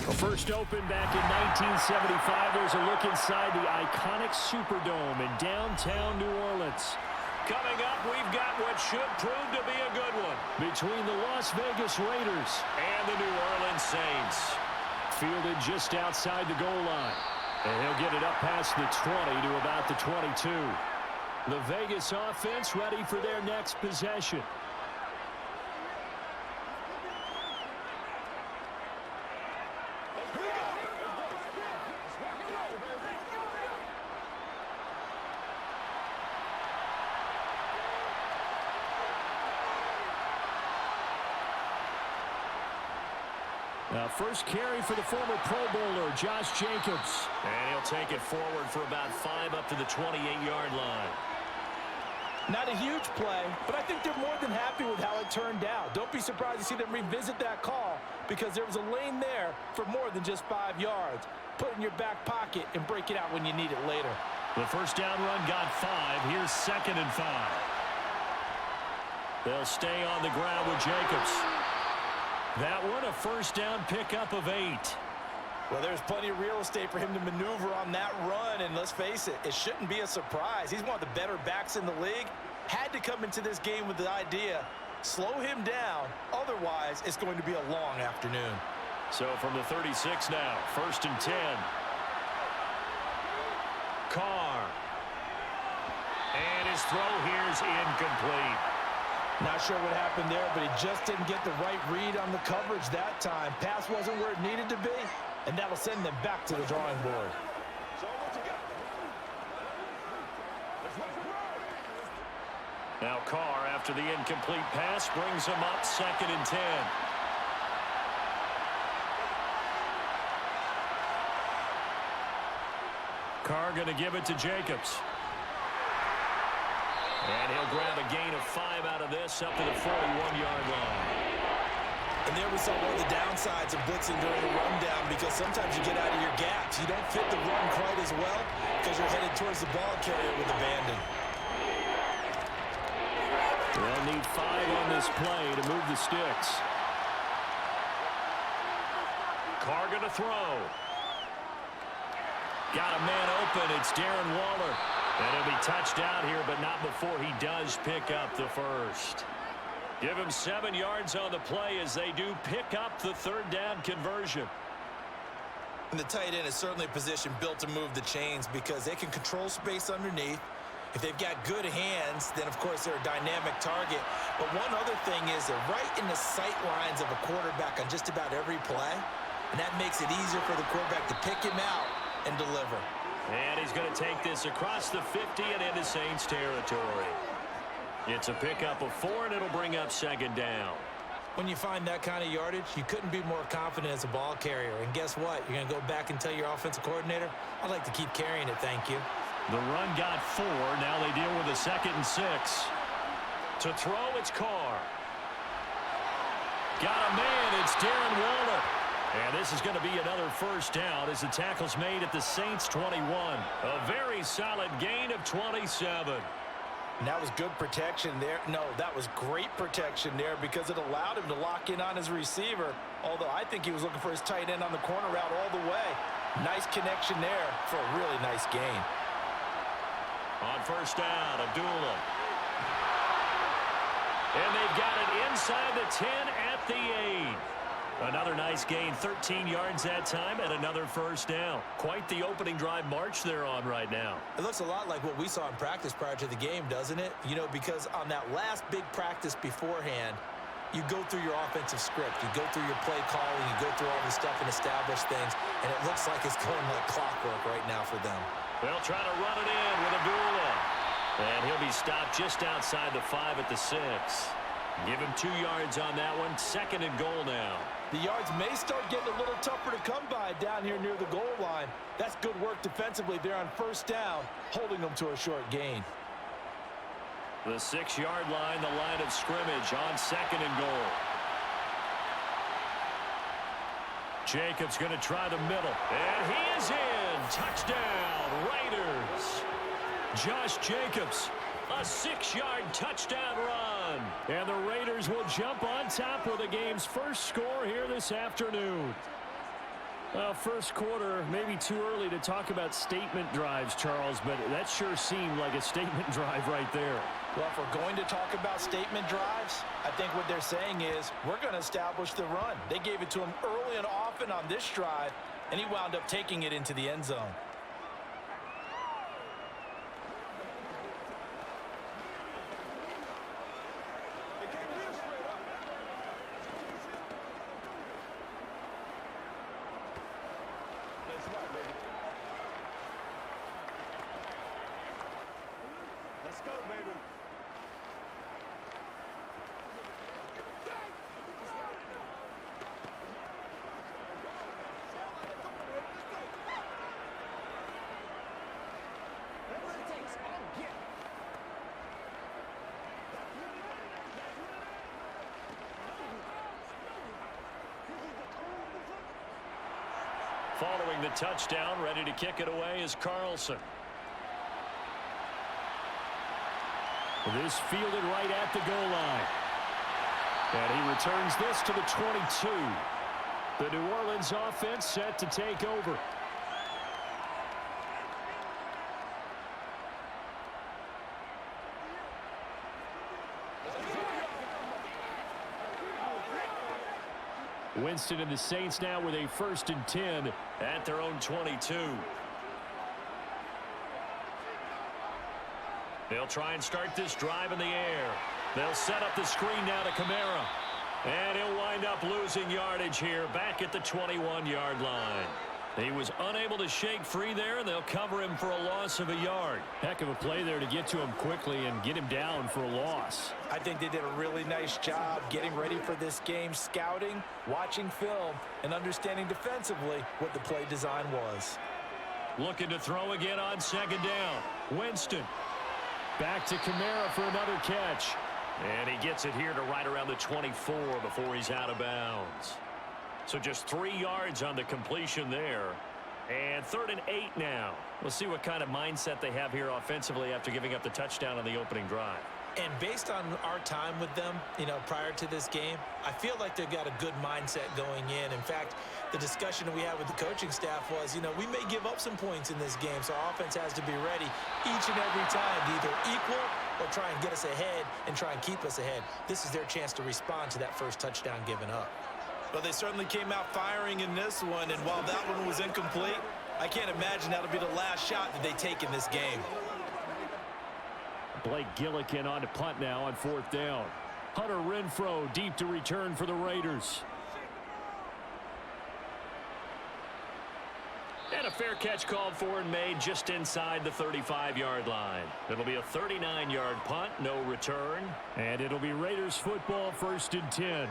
Well, first opened back in 1975, there's a look inside the iconic Superdome in downtown New Orleans. Coming up, we've got what should prove to be a good one between the Las Vegas Raiders and the New Orleans Saints. Fielded just outside the goal line. And he'll get it up past the 20 to about the 22. The Vegas offense ready for their next possession. Now, first carry for the former Pro Bowler, Josh Jacobs. And he'll take it forward for about 5 up to the 28-yard line. Not a huge play, but I think they're more than happy with how it turned out. Don't be surprised to see them revisit that call because there was a lane there for more than just 5 yards. Put it in your back pocket and break it out when you need it later. The first down run got 5. Here's 2nd and 5. They'll stay on the ground with Jacobs. That one a first down pickup of 8. Well, there's plenty of real estate for him to maneuver on that run, and let's face it, it shouldn't be a surprise. He's one of the better backs in the league. Had to come into this game with the idea, slow him down, otherwise it's going to be a long afternoon. So from the 36 now, 1st and 10. Carr. And his throw here's incomplete. Not sure what happened there, but he just didn't get the right read on the coverage that time. Pass wasn't where it needed to be, and that'll send them back to the drawing board. Now Carr, after the incomplete pass, brings him up 2nd and 10. Carr going to give it to Jacobs. And he'll grab a gain of 5 out of this up to the 41-yard line. And there we saw one of the downsides of blitzing during a rundown because sometimes you get out of your gaps. You don't fit the run quite as well because you're headed towards the ball carrier with abandon. They'll need 5 on this play to move the sticks. Carr going to throw. Got a man open. It's Darren Waller. And he'll be touched out here, but not before he does pick up the first. Give him 7 yards on the play as they do pick up the 3rd down conversion. And the tight end is certainly a position built to move the chains because they can control space underneath. If they've got good hands, then, of course, they're a dynamic target. But one other thing is they're right in the sight lines of a quarterback on just about every play. And that makes it easier for the quarterback to pick him out and deliver. And he's going to take this across the 50 and into Saints territory. It's a pickup of 4, and it'll bring up 2nd down. When you find that kind of yardage, you couldn't be more confident as a ball carrier. And guess what? You're going to go back and tell your offensive coordinator, I'd like to keep carrying it, thank you. The run got 4. Now they deal with a 2nd and 6. To throw, it's Carr. Got a man. It's Darren Waller. And this is going to be another first down as the tackle's made at the Saints 21. A very solid gain of 27. And that was good protection there. No, that was great protection there because it allowed him to lock in on his receiver. Although I think he was looking for his tight end on the corner route all the way. Nice connection there for a really nice gain. On first down, Abdullah. And they've got it inside the 10 at the 8. Another nice gain, 13 yards that time, and another first down. Quite the opening drive march they're on right now. It looks a lot like what we saw in practice prior to the game, doesn't it? You know, because on that last big practice beforehand, you go through your offensive script. You go through your play calling. You go through all this stuff and establish things, and it looks like it's going like clockwork right now for them. They'll try to run it in with Abdullah. And he'll be stopped just outside the 5 at the 6. Give him 2 yards on that one. 2nd and goal now. The yards may start getting a little tougher to come by down here near the goal line. That's good work defensively there on first down, holding them to a short gain. The 6-yard line, the line of scrimmage on 2nd and goal. Jacobs going to try the middle. And he is in. Touchdown, Raiders. Josh Jacobs, a 6-yard touchdown run. And the Raiders will jump on top with the game's first score here this afternoon. Well, first quarter, maybe too early to talk about statement drives, Charles, but that sure seemed like a statement drive right there. Well, if we're going to talk about statement drives, I think what they're saying is we're going to establish the run. They gave it to him early and often on this drive, and he wound up taking it into the end zone. Let's go, baby. Following the touchdown, ready to kick it away is Carlson. This fielded right at the goal line. And he returns this to the 22. The New Orleans offense set to take over. Winston and the Saints now with a 1st and 10 at their own 22. They'll try and start this drive in the air. They'll set up the screen now to Kamara. And he'll wind up losing yardage here back at the 21-yard line. He was unable to shake free there, and they'll cover him for a loss of a yard. Heck of a play there to get to him quickly and get him down for a loss. I think they did a really nice job getting ready for this game, scouting, watching film, and understanding defensively what the play design was. Looking to throw again on 2nd down. Winston. Back to Kamara for another catch. And he gets it here to right around the 24 before he's out of bounds. So just 3 yards on the completion there. And 3rd and 8 now. We'll see what kind of mindset they have here offensively after giving up the touchdown on the opening drive. And based on our time with them, prior to this game, I feel like they've got a good mindset going in. In fact, the discussion we had with the coaching staff was, we may give up some points in this game, so our offense has to be ready each and every time to either equal or try and get us ahead and try and keep us ahead. This is their chance to respond to that first touchdown given up. Well, they certainly came out firing in this one, and while that one was incomplete, I can't imagine that'll be the last shot that they take in this game. Blake Gillikin on to punt now on 4th down. Hunter Renfrow deep to return for the Raiders. And a fair catch called for and made just inside the 35-yard line. It'll be a 39-yard punt, no return. And it'll be Raiders football, 1st and 10.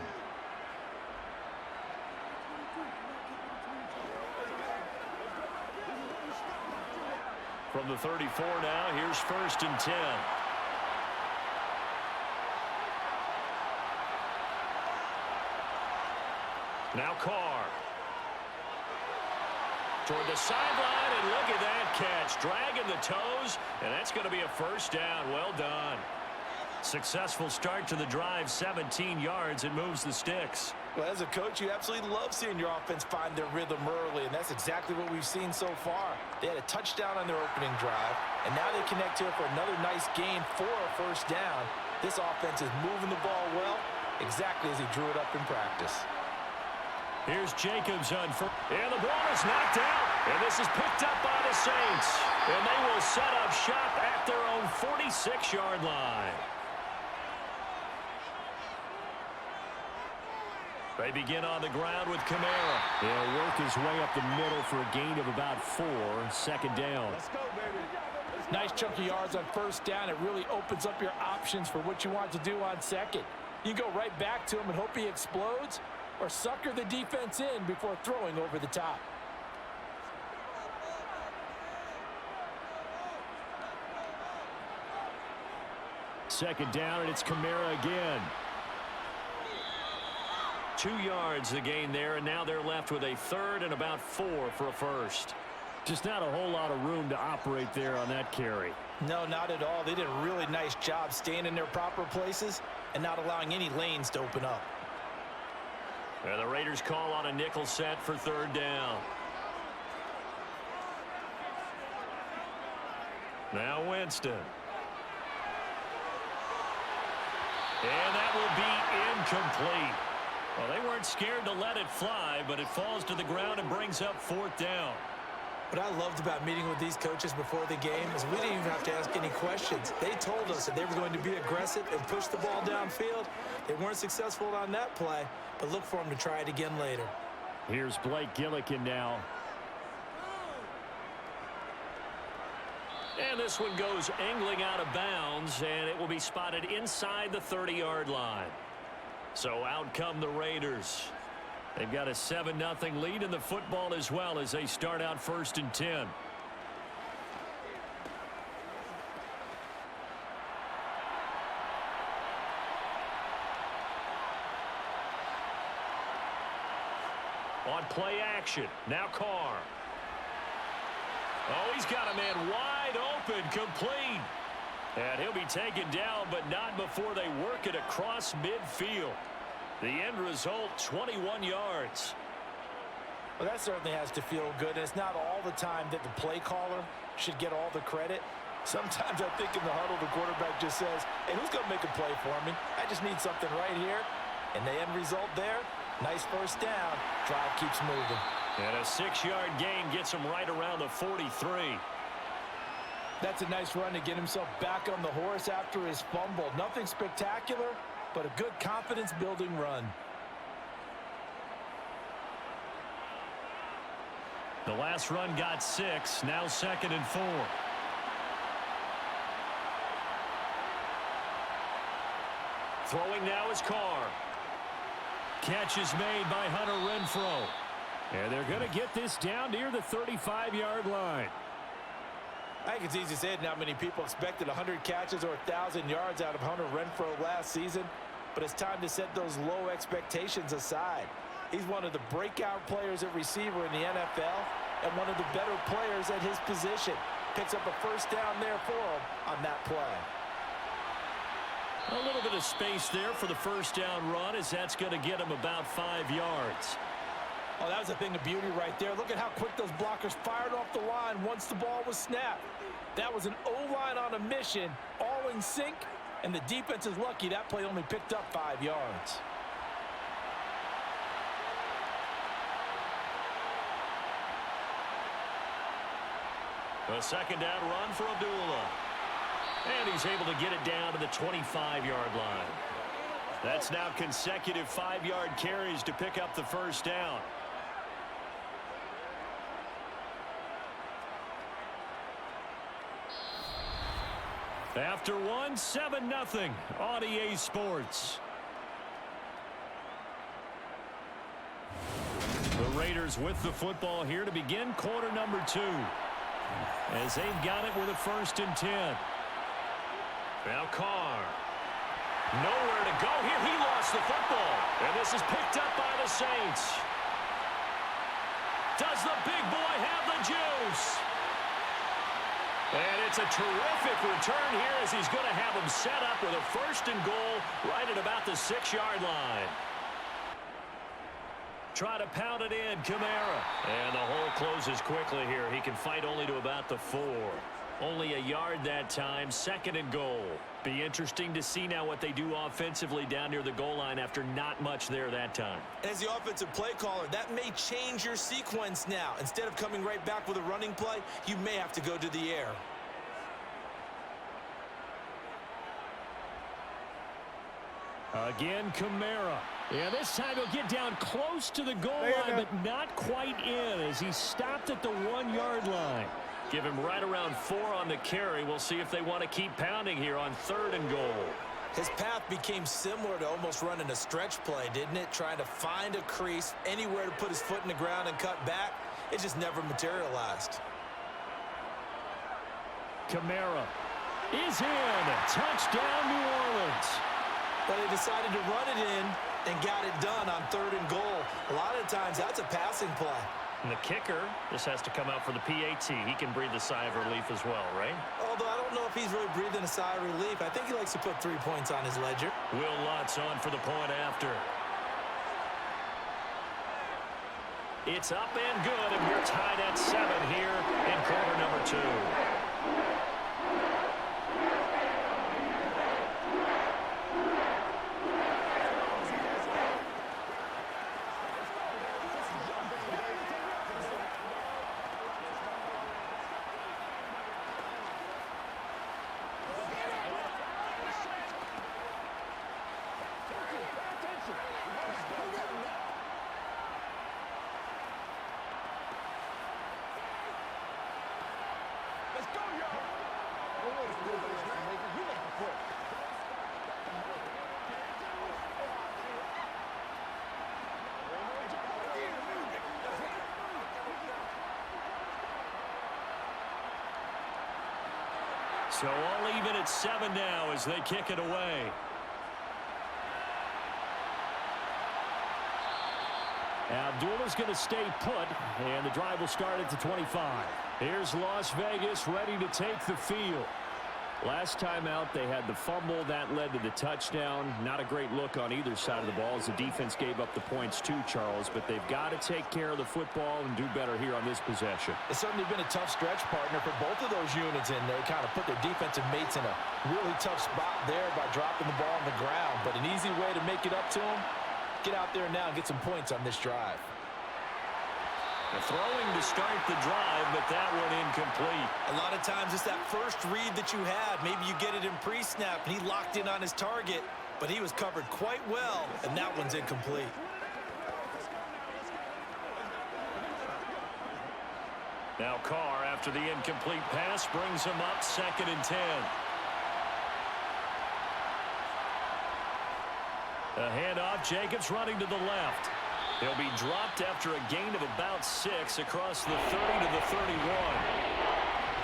From the 34 now, here's 1st and 10. Now Carr. Toward the sideline, and look at that catch. Dragging the toes, and that's going to be a 1st down. Well done. Successful start to the drive, 17 yards. It moves the Stix. Well, as a coach, you absolutely love seeing your offense find their rhythm early, and that's exactly what we've seen so far. They had a touchdown on their opening drive, and now they connect here for another nice gain for a 1st down. This offense is moving the ball well, exactly as he drew it up in practice. Here's Jacobs on first. And the ball is knocked out. And this is picked up by the Saints. And they will set up shop at their own 46-yard line. They begin on the ground with Kamara. He'll work his way up the middle for a gain of about 4. 2nd down. Let's go, baby. Nice chunk of yards on 1st down. It really opens up your options for what you want to do on 2nd. You go right back to him and hope he explodes, or sucker the defense in before throwing over the top. Second down, and it's Kamara again. 2 yards the gain there, and now they're left with a 3rd and about 4 for a 1st. Just not a whole lot of room to operate there on that carry. No, not at all. They did a really nice job staying in their proper places and not allowing any lanes to open up. And the Raiders call on a nickel set for third down. Now Winston. And that will be incomplete. Well, they weren't scared to let it fly, but it falls to the ground and brings up fourth down. What I loved about meeting with these coaches before the game is we didn't even have to ask any questions. They told us that they were going to be aggressive and push the ball downfield. They weren't successful on that play, but look for them to try it again later. Here's Blake Gillikin now. And this one goes angling out of bounds, and it will be spotted inside the 30-yard line. So out come the Raiders. They've got a 7-0 lead in the football as well as they start out 1st and 10. On play action, now Carr. Oh, he's got a man wide open, complete. And he'll be taken down, but not before they work it across midfield. The end result, 21 yards. Well, that certainly has to feel good. And it's not all the time that the play caller should get all the credit. Sometimes I think in the huddle, the quarterback just says, hey, who's going to make a play for me? I just need something right here. And the end result there, nice first down. Drive keeps moving. And a 6-yard gain gets him right around the 43. That's a nice run to get himself back on the horse after his fumble. Nothing spectacular, but a good confidence-building run. The last run got 6, now 2nd and 4. Throwing now is Carr. Catch is made by Hunter Renfrow. And they're going to get this down near the 35-yard line. I think it's easy to say not many people expected 100 catches or 1,000 yards out of Hunter Renfrow last season, but it's time to set those low expectations aside. He's one of the breakout players at receiver in the NFL and one of the better players at his position. Picks up a first down there for him on that play. A little bit of space there for the first down run, as that's going to get him about 5 yards. Oh, that was a thing of beauty right there. Look at how quick those blockers fired off the line once the ball was snapped. That was an O-line on a mission, all in sync, and the defense is lucky that play only picked up 5 yards. A second down run for Abdullah. And he's able to get it down to the 25-yard line. That's now consecutive 5-yard carries to pick up the first down. After one, 7-0 on EA Sports. The Raiders with the football here to begin quarter number 2. As they've got it with a 1st and 10. Now Carr. Nowhere to go here. He lost the football. And this is picked up by the Saints. Does the big boy have the juice? And it's a terrific return here as he's going to have him set up with a 1st and goal right at about the 6-yard line. Try to pound it in, Kamara. And the hole closes quickly here. He can fight only to about the 4. Only a yard that time, 2nd and goal. Be interesting to see now what they do offensively down near the goal line after not much there that time. As the offensive play caller, that may change your sequence now. Instead of coming right back with a running play, you may have to go to the air. Again, Kamara. Yeah, this time he'll get down close to the goal line, but not quite in as he stopped at the 1-yard line. Give him right around 4 on the carry. We'll see if they want to keep pounding here on 3rd and goal. His path became similar to almost running a stretch play, didn't it? Trying to find a crease, anywhere to put his foot in the ground and cut back. It just never materialized. Kamara is in. Touchdown, New Orleans. But they decided to run it in and got it done on 3rd and goal. A lot of times, that's a passing play. And the kicker just has to come out for the PAT. He can breathe a sigh of relief as well, right? Although I don't know if he's really breathing a sigh of relief. I think he likes to put 3 points on his ledger. Will Lutz on for the point after. It's up and good, and we're tied at 7 here in quarter number 2. So all even at 7 now as they kick it away. Abdullah's going to stay put, and the drive will start at the 25. Here's Las Vegas ready to take the field. Last time out, they had the fumble. That led to the touchdown. Not a great look on either side of the ball as the defense gave up the points too, Charles. But they've got to take care of the football and do better here on this possession. It's certainly been a tough stretch, partner, for both of those units, and they kind of put their defensive mates in a really tough spot there by dropping the ball on the ground. But an easy way to make it up to them, get out there now and get some points on this drive. Throwing to start the drive, but that one incomplete. A lot of times it's that first read that you have. Maybe you get it in pre-snap, and he locked in on his target, but he was covered quite well, and that one's incomplete. Now Carr, after the incomplete pass, brings him up 2nd and 10. A handoff, Jacobs running to the left. He'll be dropped after a gain of about 6 across the 30 to the 31.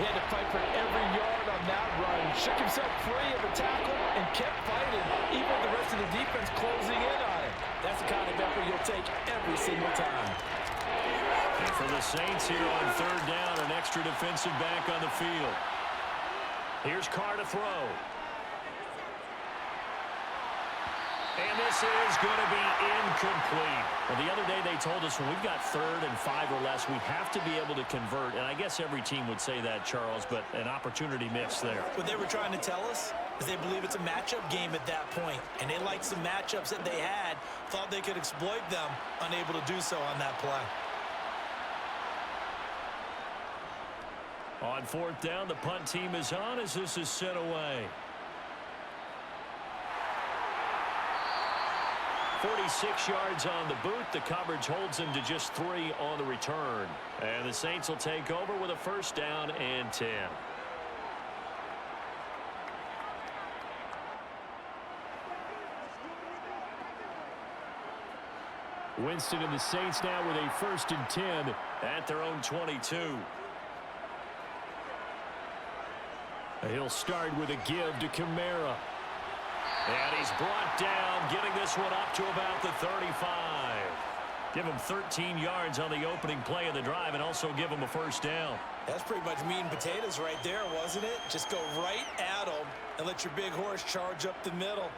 He had to fight for every yard on that run. Shook himself free of a tackle and kept fighting, even with the rest of the defense closing in on him. That's the kind of effort you'll take every single time. And for the Saints here on 3rd down, an extra defensive back on the field. Here's Carr to throw. And this is going to be incomplete. Well, the other day they told us when we've got 3rd and 5 or less, we have to be able to convert. And I guess every team would say that, Charles, but an opportunity missed there. What they were trying to tell us is they believe it's a matchup game at that point. And they liked some matchups that they had, thought they could exploit them, unable to do so on that play. On 4th down, the punt team is on as this is sent away. 46 yards on the boot. The coverage holds him to just 3 on the return. And the Saints will take over with a 1st down and 10. Winston and the Saints now with a 1st and 10 at their own 22. He'll start with a give to Kamara. And he's brought down, getting this one up to about the 35. Give him 13 yards on the opening play of the drive and also give him a 1st down. That's pretty much meat and potatoes right there, wasn't it? Just go right at him and let your big horse charge up the middle.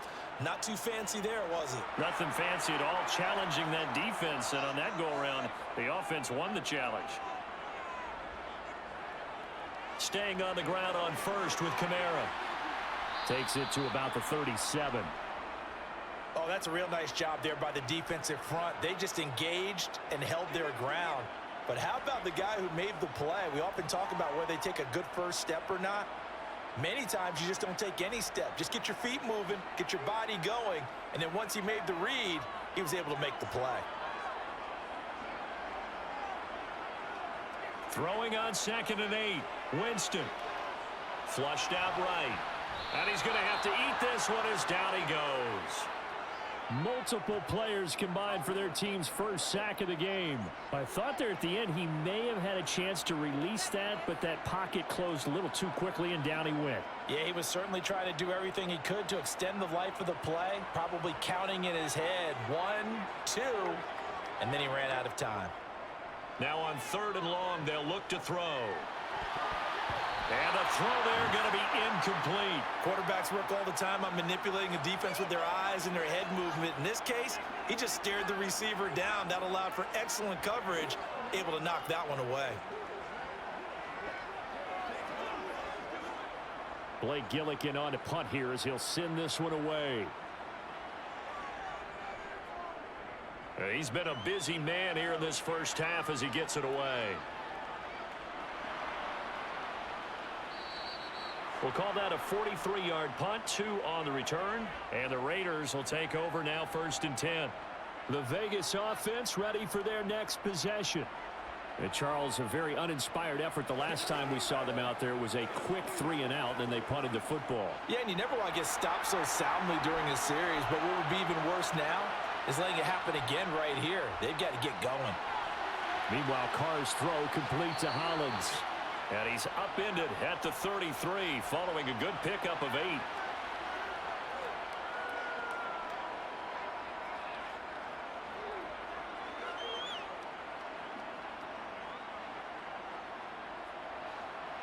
Not too fancy there, was it? Nothing fancy at all, challenging that defense. And on that go-around, the offense won the challenge. Staying on the ground on 1st with Kamara. Takes it to about the 37. Oh, that's a real nice job there by the defensive front. They just engaged and held their ground. But how about the guy who made the play? We often talk about whether they take a good first step or not. Many times you just don't take any step. Just get your feet moving, get your body going, and then once he made the read, he was able to make the play. Throwing on 2nd and 8. Winston. Flushed out right. And he's going to have to eat this one as down he goes. Multiple players combined for their team's 1st sack of the game. I thought there at the end he may have had a chance to release that, but that pocket closed a little too quickly and down he went. Yeah, he was certainly trying to do everything he could to extend the life of the play, probably counting in his head 1, 2, and then he ran out of time. Now on 3rd and long, they'll look to throw. And the throw there going to be incomplete. Quarterbacks work all the time on manipulating the defense with their eyes and their head movement. In this case, he just stared the receiver down. That allowed for excellent coverage, able to knock that one away. Blake Gillikin on to punt here as he'll send this one away. He's been a busy man here in this first half as he gets it away. We'll call that a 43-yard punt, 2 on the return, and the Raiders will take over now 1st and 10. The Vegas offense ready for their next possession. And Charles, a very uninspired effort the last time we saw them out there was a quick 3-and-out, and they punted the football. Yeah, and you never want to get stopped so soundly during a series, but what would be even worse now is letting it happen again right here. They've got to get going. Meanwhile, Carr's throw complete to Hollins. And he's upended at the 33 following a good pickup of 8.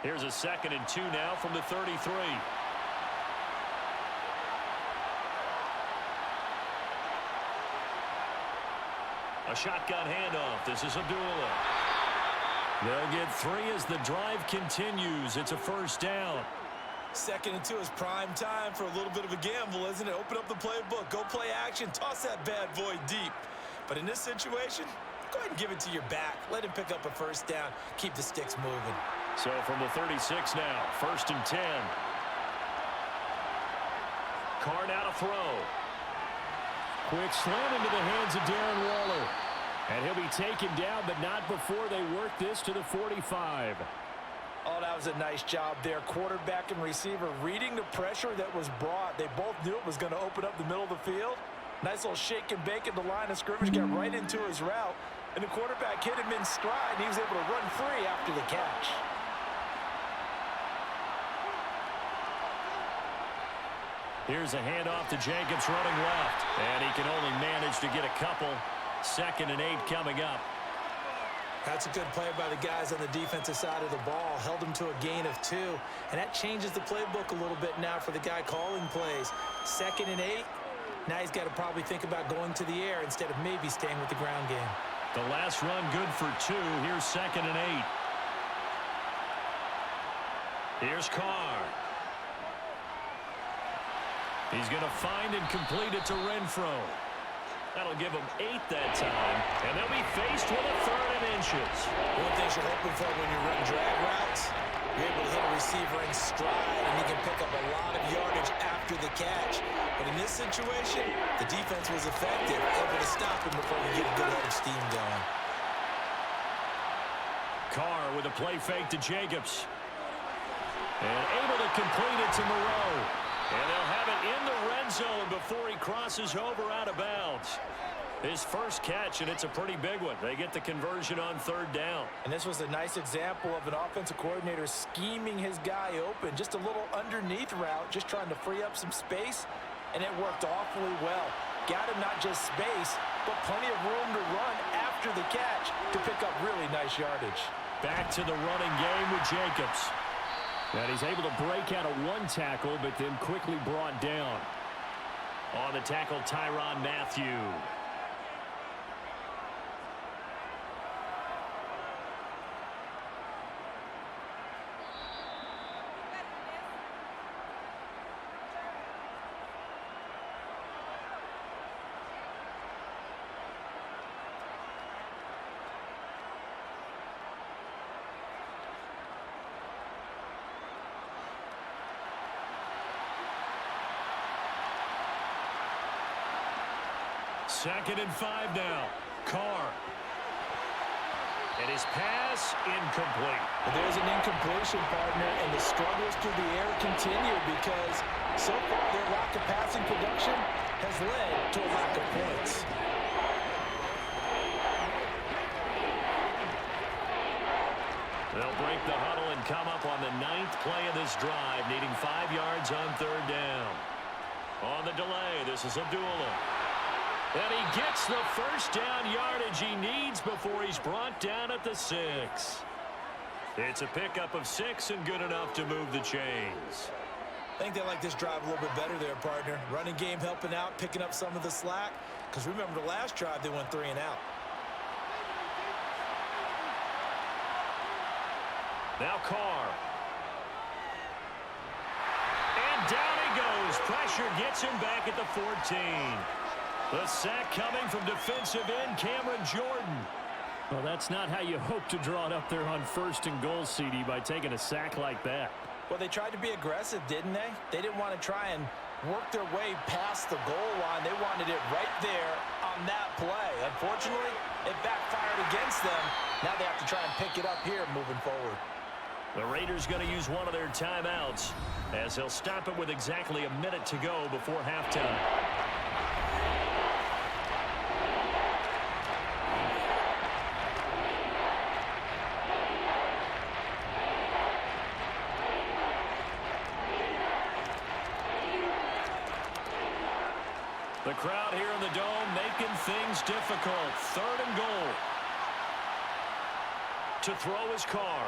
Here's a 2nd and 2 now from the 33. A shotgun handoff. This is Abdullah. They'll get 3 as the drive continues. It's a 1st down. 2nd and 2 is prime time for a little bit of a gamble, isn't it? Open up the playbook. Go play action. Toss that bad boy deep. But in this situation, go ahead and give it to your back. Let him pick up a 1st down. Keep the sticks moving. So from the 36 now, 1st and 10. Carr now to throw. Quick slam into the hands of Darren Waller. And he'll be taken down, but not before they work this to the 45. Oh, that was a nice job there. Quarterback and receiver reading the pressure that was brought. They both knew it was going to open up the middle of the field. Nice little shake and bake at the line of scrimmage. Got right into his route. And the quarterback hit him in stride, and he was able to run free after the catch. Here's a handoff to Jacobs running left. And he can only manage to get a couple. 2nd and 8 coming up. That's a good play by the guys on the defensive side of the ball. Held him to a gain of 2. And that changes the playbook a little bit now for the guy calling plays. 2nd and 8. Now he's got to probably think about going to the air instead of maybe staying with the ground game. The last run good for 2. Here's 2nd and 8. Here's Carr. He's going to find and complete it to Renfro. That'll give them 8 that time. And they'll be faced with a 3rd and inches. One thing you're hoping for when you're running drag routes, you're able to hit a receiver in stride, and he can pick up a lot of yardage after the catch. But in this situation, the defense was effective, able to stop him before he get a good head of steam going. Carr with a play fake to Jacobs. And able to complete it to Moreau. And they'll have it in the red zone before he crosses over out of bounds. His first catch, and it's a pretty big one. They get the conversion on 3rd down. And this was a nice example of an offensive coordinator scheming his guy open. Just a little underneath route, just trying to free up some space, and it worked awfully well. Got him not just space, but plenty of room to run after the catch to pick up really nice yardage. Back to the running game with Jacobs. And he's able to break out of 1 tackle, but then quickly brought down. On the tackle, Tyrann Mathieu. Second and 5 now. Carr. And his pass incomplete. But there's an incompletion, partner, and the struggles through the air continue because so far their lack of passing production has led to a lack of points. They'll break the huddle and come up on the 9th play of this drive, needing 5 yards on 3rd down. On the delay, this is Abdullah. And he gets the first down yardage he needs before he's brought down at the 6. It's a pickup of 6 and good enough to move the chains. I think they like this drive a little bit better there, partner. Running game helping out, picking up some of the slack. Because remember, the last drive, they went 3 and out. Now Carr. And down he goes. Pressure gets him back at the 14. The sack coming from defensive end Cameron Jordan. Well, that's not how you hope to draw it up there on 1st and goal, CD, by taking a sack like that. Well, they tried to be aggressive, didn't they? They didn't want to try and work their way past the goal line. They wanted it right there on that play. Unfortunately, it backfired against them. Now they have to try and pick it up here moving forward. The Raiders going to use one of their timeouts as they'll stop it with exactly a minute to go before halftime. The crowd here in the Dome making things difficult. 3rd and goal. To throw his Carr.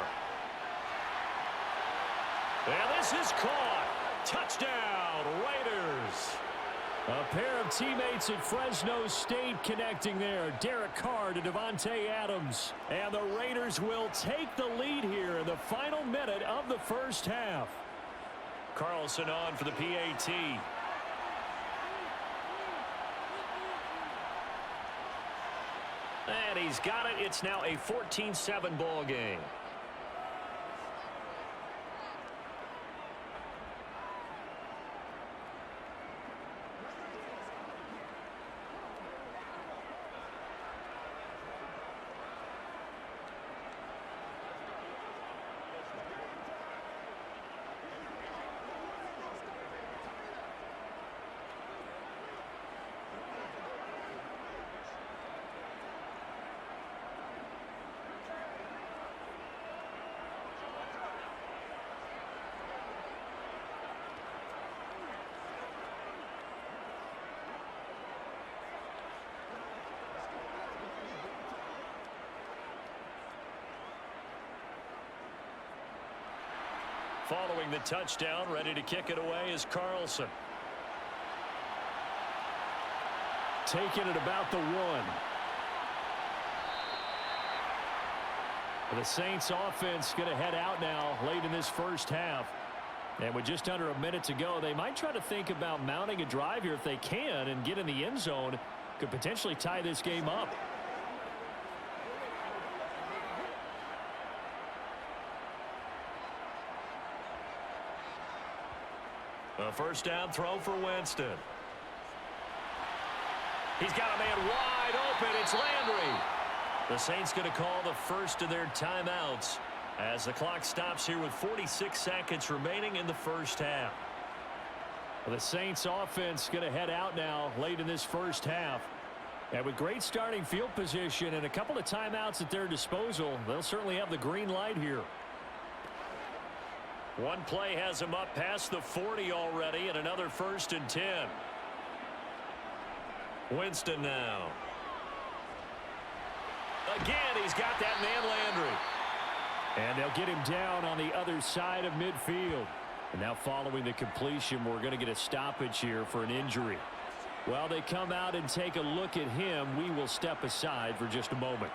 And this is caught. Touchdown, Raiders. A pair of teammates at Fresno State connecting there. Derek Carr to Devontae Adams. And the Raiders will take the lead here in the final minute of the first half. Carlson on for the PAT. And he's got it. It's now a 14-7 ball game. Following the touchdown, ready to kick it away is Carlson. Taking it about the 1. The Saints offense going to head out now late in this first half. And with just under a minute to go, they might try to think about mounting a drive here if they can and get in the end zone. Could potentially tie this game up. A first down throw for Winston. He's got a man wide open. It's Landry. The Saints going to call the first of their timeouts as the clock stops here with 46 seconds remaining in the first half. The Saints offense going to head out now late in this first half. And with great starting field position and a couple of timeouts at their disposal, they'll certainly have the green light here. One play has him up past the 40 already, and another 1st and 10. Winston now. Again, he's got that man Landry. And they'll get him down on the other side of midfield. And now following the completion, we're going to get a stoppage here for an injury. While they come out and take a look at him, we will step aside for just a moment.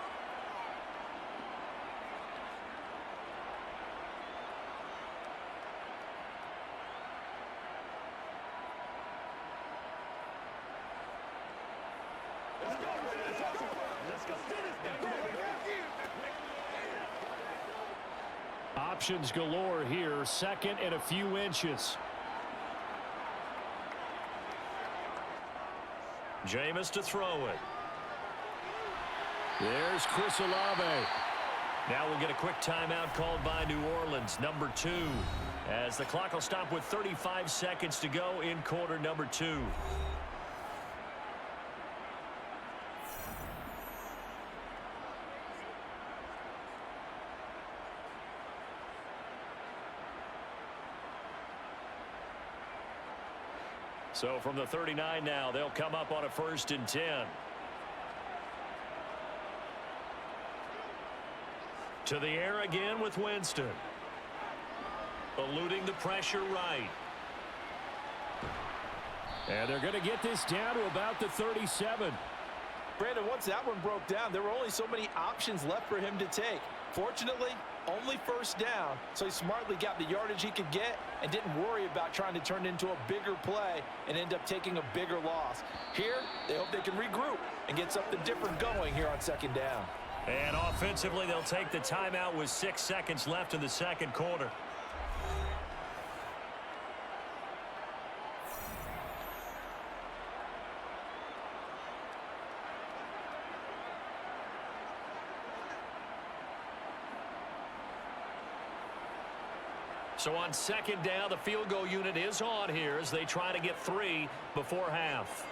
Options galore here. 2nd and a few inches. Jameis to throw it. There's Chris Olave. Now we'll get a quick timeout called by New Orleans, number 2, as the clock will stop with 35 seconds to go in quarter number 2. So from the 39 now, they'll come up on a 1st and 10. To the air again with Winston. Eluding the pressure right. And they're going to get this down to about the 37. Brandon, once that one broke down, there were only so many options left for him to take. Fortunately, only first down, so he smartly got the yardage he could get and didn't worry about trying to turn it into a bigger play and end up taking a bigger loss. Here, they hope they can regroup and get something different going here on second down. And offensively, they'll take the timeout with 6 seconds left in the second quarter. So on second down, the field goal unit is on here as they try to get 3 before half.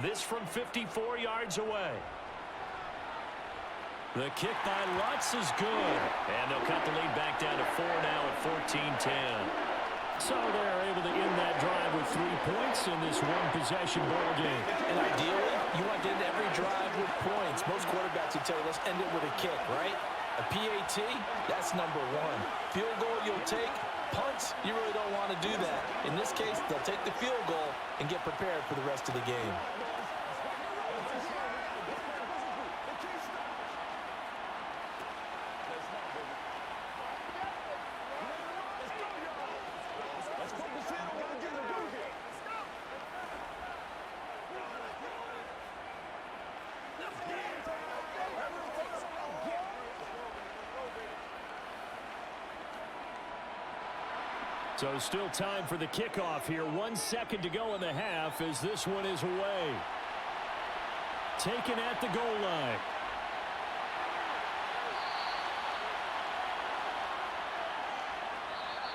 This from 54 yards away. The kick by Lutz is good. And they'll cut the lead back down to 4 now at 14-10. So they're able to end that drive with 3 points in this one-possession ball game. And ideally, you want to end every drive with points. Most quarterbacks would tell you, let's end it with a kick, right? A PAT, that's number 1. Field goal you'll take. Punts, you really don't want to do that. In this case, they'll take the field goal and get prepared for the rest of the game. So still time for the kickoff here. 1 second to go in the half as this one is away. Taken at the goal line.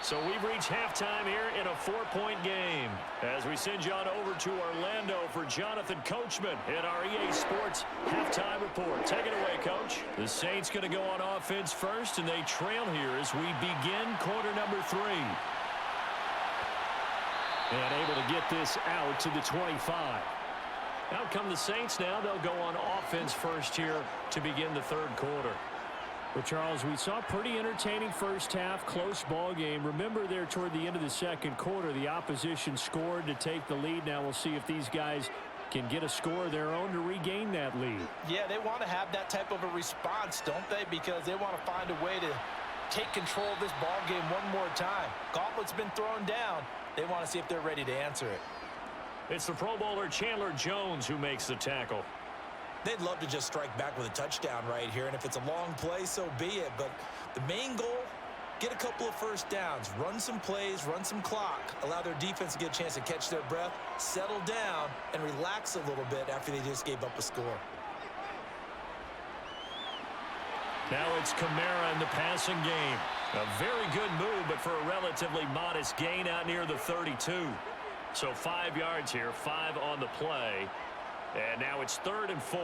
So we've reached halftime here in a 4-point game. As we send you on over to Orlando for Jonathan Coachman in our EA Sports halftime report. Take it away, Coach. The Saints going to go on offense first, and they trail here as we begin quarter number 3. And able to get this out to the 25. Out come the Saints now. They'll go on offense first here to begin the third quarter. Well, Charles, we saw a pretty entertaining first half, close ball game. Remember there toward the end of the second quarter, the opposition scored to take the lead. Now we'll see if these guys can get a score of their own to regain that lead. Yeah, they want to have that type of a response, don't they? Because they want to find a way to take control of this ball game one more time. Gauntlet's been thrown down. They want to see if they're ready to answer it. It's the Pro Bowler Chandler Jones who makes the tackle. They'd love to just strike back with a touchdown right here, and if it's a long play, so be it. But the main goal, get a couple of first downs, run some plays, run some clock, allow their defense to get a chance to catch their breath, settle down, and relax a little bit after they just gave up a score. Now it's Kamara in the passing game. A very good move, but for a relatively modest gain out near the 32. So 5 yards here, 5 on the play. And now it's 3rd and 4.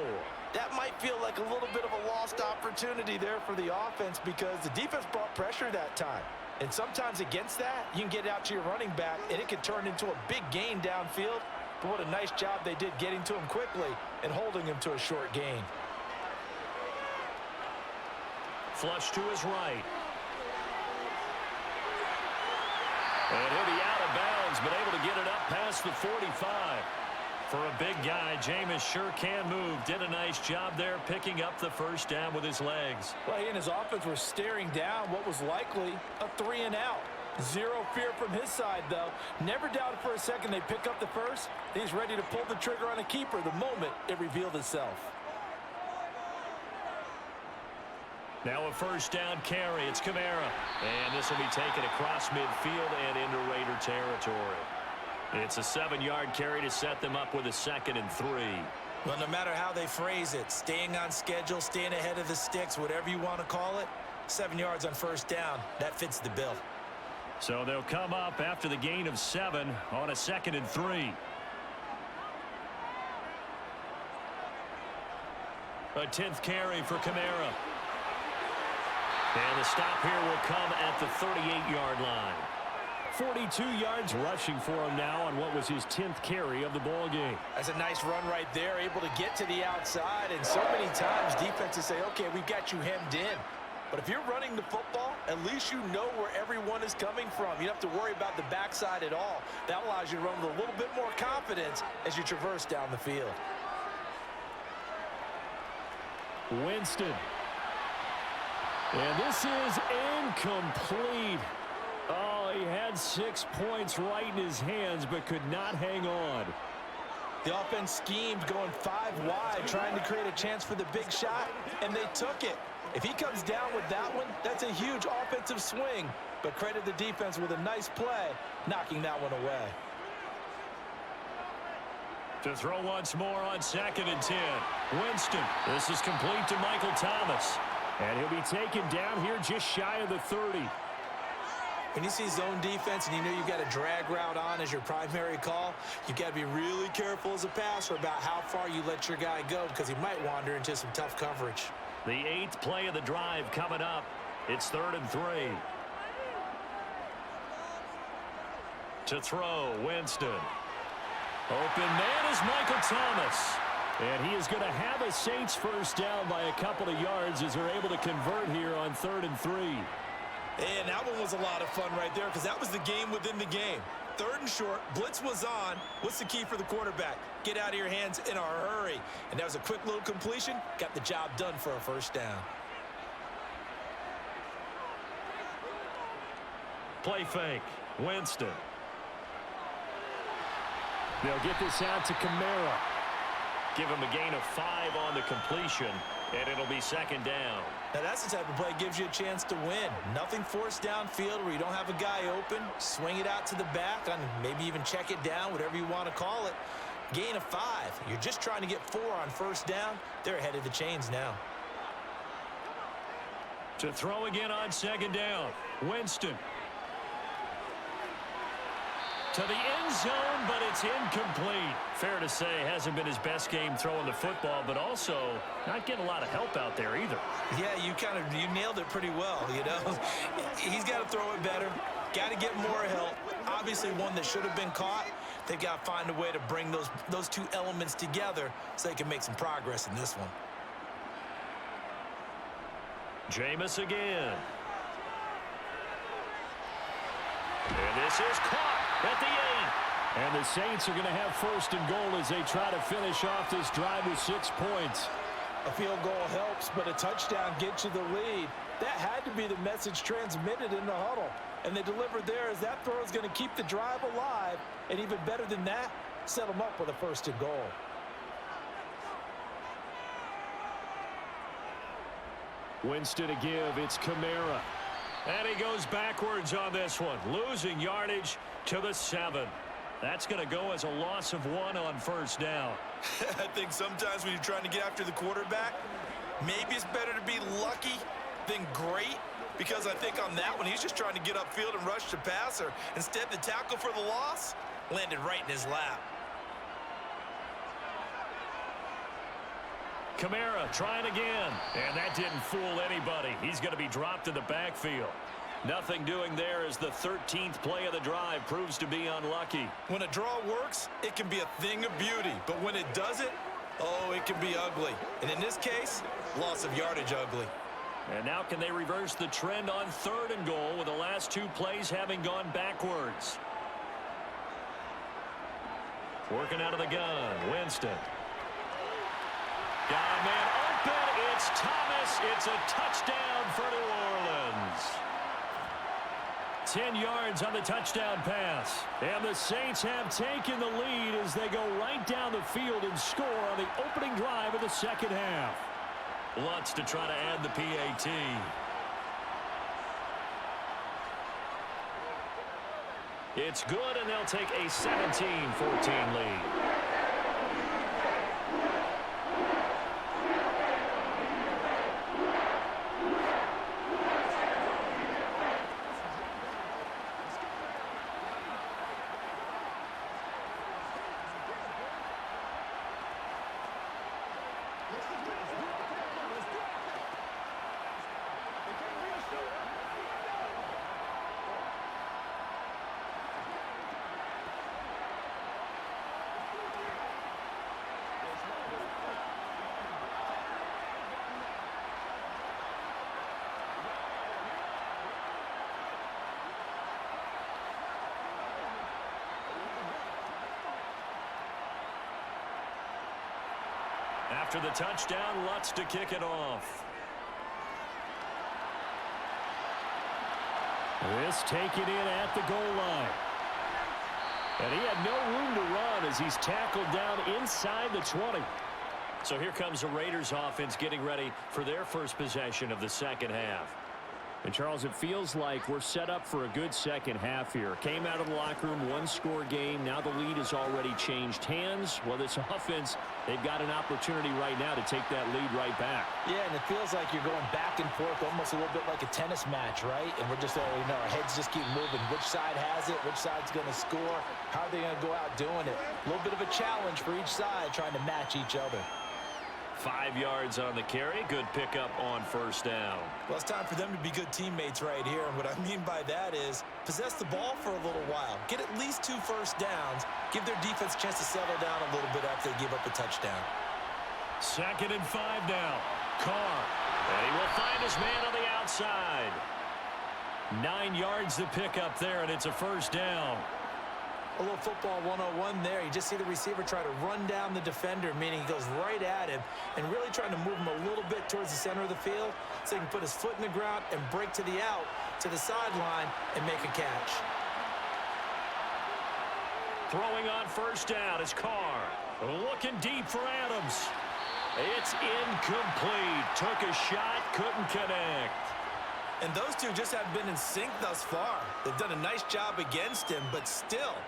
That might feel like a little bit of a lost opportunity there for the offense because the defense brought pressure that time. And sometimes against that, you can get out to your running back, and it can turn into a big gain downfield. But what a nice job they did getting to him quickly and holding him to a short gain. Flush to his right. And he'll be out of bounds, but able to get it up past the 45. For a big guy, Jameis sure can move. Did a nice job there picking up the first down with his legs. Well, he and his offense were staring down what was likely a 3 and out. Zero fear from his side, though. Never doubted for a second they pick up the first. He's ready to pull the trigger on a keeper the moment it revealed itself. Now a first down carry. It's Kamara. And this will be taken across midfield and into Raider territory. It's a 7-yard carry to set them up with a 2nd and 3. Well, no matter how they phrase it, staying on schedule, staying ahead of the sticks, whatever you want to call it, 7 yards on first down, that fits the bill. So they'll come up after the gain of 7 on a 2nd and 3. A 10th carry for Kamara. And the stop here will come at the 38-yard line. 42 yards rushing for him now on what was his 10th carry of the ball game. That's a nice run right there, able to get to the outside. And so many times defenses say, okay, we've got you hemmed in. But if you're running the football, at least you know where everyone is coming from. You don't have to worry about the backside at all. That allows you to run with a little bit more confidence as you traverse down the field. Winston. And this is incomplete. Oh, he had 6 points right in his hands, but could not hang on. The offense schemed going 5 wide, trying to create a chance for the big shot, and they took it. If he comes down with that one, that's a huge offensive swing. But credit the defense with a nice play, knocking that one away. To throw once more on 2nd and 10. Winston. This is complete to Michael Thomas. And he'll be taken down here just shy of the 30. When you see zone defense and you know you've got a drag route on as your primary call, you've got to be really careful as a passer about how far you let your guy go because he might wander into some tough coverage. The 8th play of the drive coming up. It's 3rd and 3. To throw, Winston. Open man is Michael Thomas. And he is going to have a Saints first down by a couple of yards as they're able to convert here on 3rd and 3. And that one was a lot of fun right there because that was the game within the game. 3rd and short, blitz was on. What's the key for the quarterback? Get out of your hands in a hurry. And that was a quick little completion. Got the job done for a first down. Play fake. Winston. They'll get this out to Kamara. Give him a gain of 5 on the completion, and it'll be 2nd down. Now that's the type of play that gives you a chance to win. Nothing forced downfield where you don't have a guy open. Swing it out to the back, and maybe even check it down, whatever you want to call it. Gain of 5. You're just trying to get 4 on first down. They're ahead of the chains now. To throw again on 2nd down. Winston. To the end zone, but it's incomplete. Fair to say, hasn't been his best game throwing the football, but also not getting a lot of help out there either. Yeah, you nailed it pretty well, you know. He's got to throw it better. Got to get more help. Obviously one that should have been caught. They've got to find a way to bring those two elements together so they can make some progress in this one. Jameis again. And this is caught at the 8. And the Saints are going to have 1st and goal as they try to finish off this drive with 6 points. A field goal helps, but a touchdown gets you the lead. That had to be the message transmitted in the huddle. And they delivered there as that throw is going to keep the drive alive. And even better than that, set them up with a 1st and goal. Winston to give. It's Kamara. And he goes backwards on this one, losing yardage to the 7. That's going to go as a loss of 1 on 1st down. I think sometimes when you're trying to get after the quarterback, maybe it's better to be lucky than great, because I think on that one, he's just trying to get upfield and rush the passer. Instead, the tackle for the loss landed right in his lap. Kamara trying again, and that didn't fool anybody. He's going to be dropped in the backfield. Nothing doing there as the 13th play of the drive proves to be unlucky. When a draw works, it can be a thing of beauty, but when it doesn't, oh, it can be ugly. And in this case, loss of yardage ugly. And now can they reverse the trend on 3rd and goal with the last 2 plays having gone backwards? Working out of the gun, Winston. Got a man open. It's Thomas. It's a touchdown for New Orleans. 10 yards on the touchdown pass. And the Saints have taken the lead as they go right down the field and score on the opening drive of the 2nd half. Lutz to try to add the PAT. It's good, and they'll take a 17-14 lead. After the touchdown, Lutz to kick it off. This taken in at the goal line. And he had no room to run as he's tackled down inside the 20. So here comes the Raiders offense getting ready for their first possession of the second half. And, Charles, it feels like we're set up for a good second half here. Came out of the locker room, one-score game. Now the lead has already changed hands. Well, this offense, they've got an opportunity right now to take that lead right back. Yeah, and it feels like you're going back and forth almost a little bit like a tennis match, right? And we're just, our heads just keep moving. Which side has it? Which side's going to score? How are they going to go out doing it? A little bit of a challenge for each side trying to match each other. 5 yards on the carry. Good pickup on first down. Well, it's time for them to be good teammates right here. And what I mean by that is possess the ball for a little while. Get at least 2 first downs. Give their defense a chance to settle down a little bit after they give up a touchdown. 2nd and 5 now. Carr. And he will find his man on the outside. 9 yards to pick up there, and it's a first down. A little football 101 there. You just see the receiver try to run down the defender, meaning he goes right at him and really trying to move him a little bit towards the center of the field so he can put his foot in the ground and break to the out, to the sideline, and make a catch. Throwing on first down is Carr. Looking deep for Adams. It's incomplete. Took a shot, couldn't connect. And those two just haven't been in sync thus far. They've done a nice job against him, but still,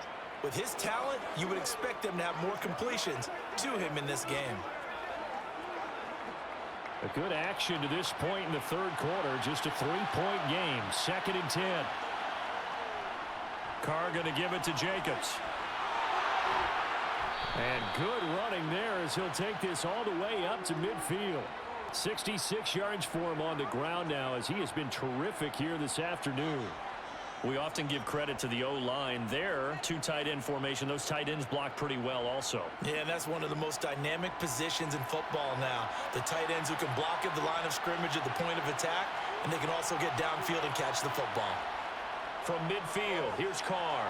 with his talent, you would expect them to have more completions to him in this game. A good action to this point in the third quarter. Just a 3-point game. 2nd and 10. Carr going to give it to Jacobs. And good running there as he'll take this all the way up to midfield. 66 yards for him on the ground now as he has been terrific here this afternoon. We often give credit to the O-line there. 2 tight end formation. Those tight ends block pretty well also. Yeah, and that's one of the most dynamic positions in football now. The tight ends who can block at the line of scrimmage at the point of attack, and they can also get downfield and catch the football. From midfield, here's Carr.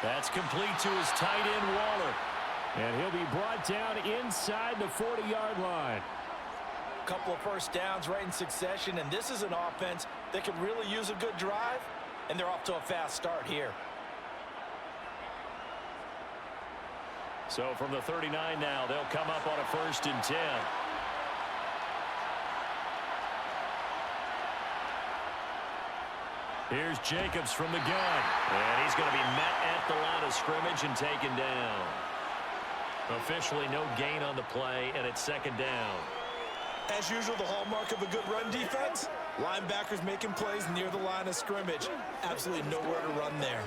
That's complete to his tight end, Waller. And he'll be brought down inside the 40-yard line. Couple of first downs right in succession, and this is an offense that could really use a good drive, and they're off to a fast start here. So from the 39 now, they'll come up on a 1st and 10. Here's Jacobs from the gun, and he's going to be met at the line of scrimmage and taken down. Officially no gain on the play, and it's 2nd down. As usual, the hallmark of a good run defense, linebackers making plays near the line of scrimmage. Absolutely nowhere to run there.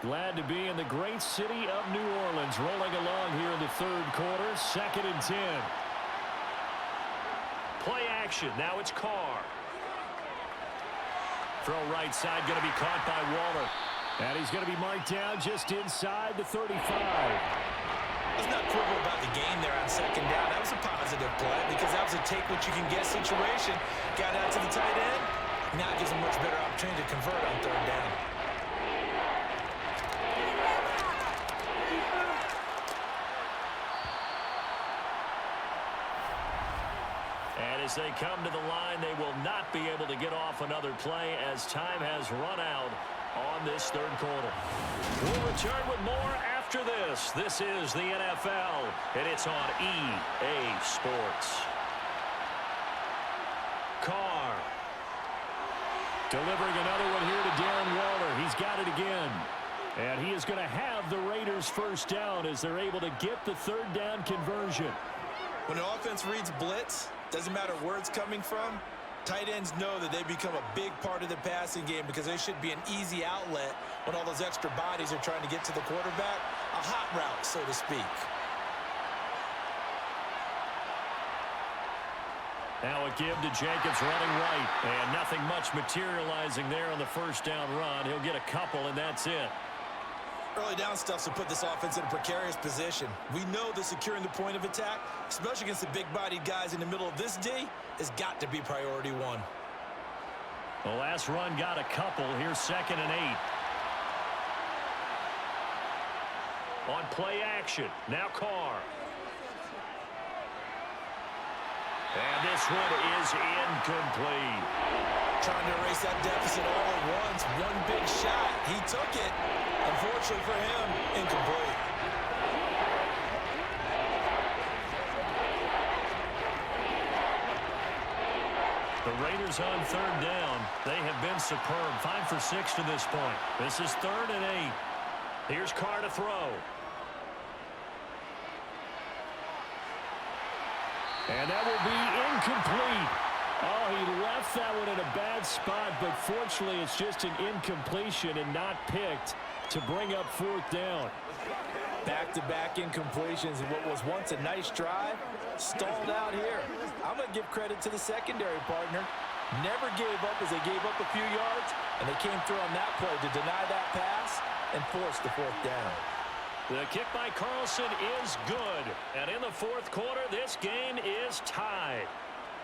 Glad to be in the great city of New Orleans, rolling along here in the third quarter. 2nd and 10. Play action. Now it's Carr. Throw right side, going to be caught by Waller. And he's going to be marked down just inside the 35. Let's not quibble about the gain there on 2nd down. That was a positive play because that was a take-what-you-can-get situation. Got out to the tight end. Now it gives him a much better opportunity to convert on 3rd down. And as they come to the line, they will not be able to get off another play as time has run out on this third quarter. We'll return with more after this. This is the NFL, and it's on EA Sports. Carr delivering another one here to Darren Waller. He's got it again. And he is going to have the Raiders first down as they're able to get the 3rd down conversion. When an offense reads blitz, doesn't matter where it's coming from, tight ends know that they become a big part of the passing game because they should be an easy outlet when all those extra bodies are trying to get to the quarterback. A hot route, so to speak. Now a give to Jacobs running right. And nothing much materializing there on the first down run. He'll get a couple, and that's it. Early down stuff to put this offense in a precarious position. We know that securing the point of attack, especially against the big-bodied guys in the middle of this D, has got to be priority 1. The last run got a couple. Here's 2nd and 8. On play action. Now Carr. And this one is incomplete. Trying to erase that deficit all at once. One big shot. He took it. Unfortunately for him, incomplete. The Raiders on third down. They have been superb. 5 for 6 to this point. This is 3rd and 8. Here's Carr to throw. And that will be incomplete. Oh, he left that one in a bad spot, but fortunately it's just an incompletion and not picked to bring up 4th down. Back-to-back incompletions in what was once a nice drive, stalled out here. I'm going to give credit to the secondary partner. Never gave up as they gave up a few yards, and they came through on that play to deny that pass and force the 4th down. The kick by Carlson is good. And in the 4th quarter, this game is tied.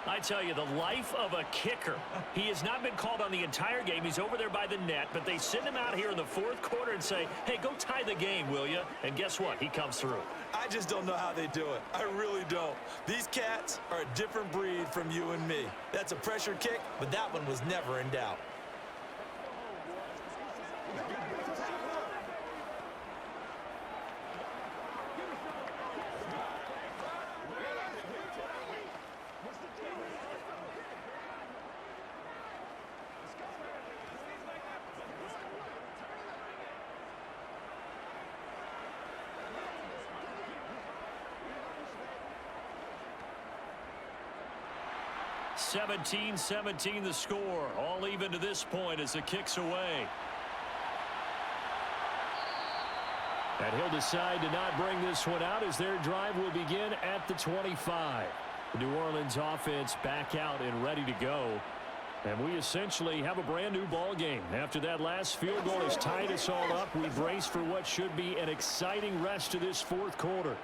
I tell you, the life of a kicker. He has not been called on the entire game. He's over there by the net, but they send him out here in the 4th quarter and say, hey, go tie the game, will you? And guess what? He comes through. I just don't know how they do it. I really don't. These cats are a different breed from you and me. That's a pressure kick, but that one was never in doubt. (17-17) the score. All even to this point as the kick's away. And he'll decide to not bring this one out as their drive will begin at the 25. The New Orleans offense back out and ready to go. And we essentially have a brand new ball game. After that last field goal has tied us all up, we brace for what should be an exciting rest of this 4th quarter.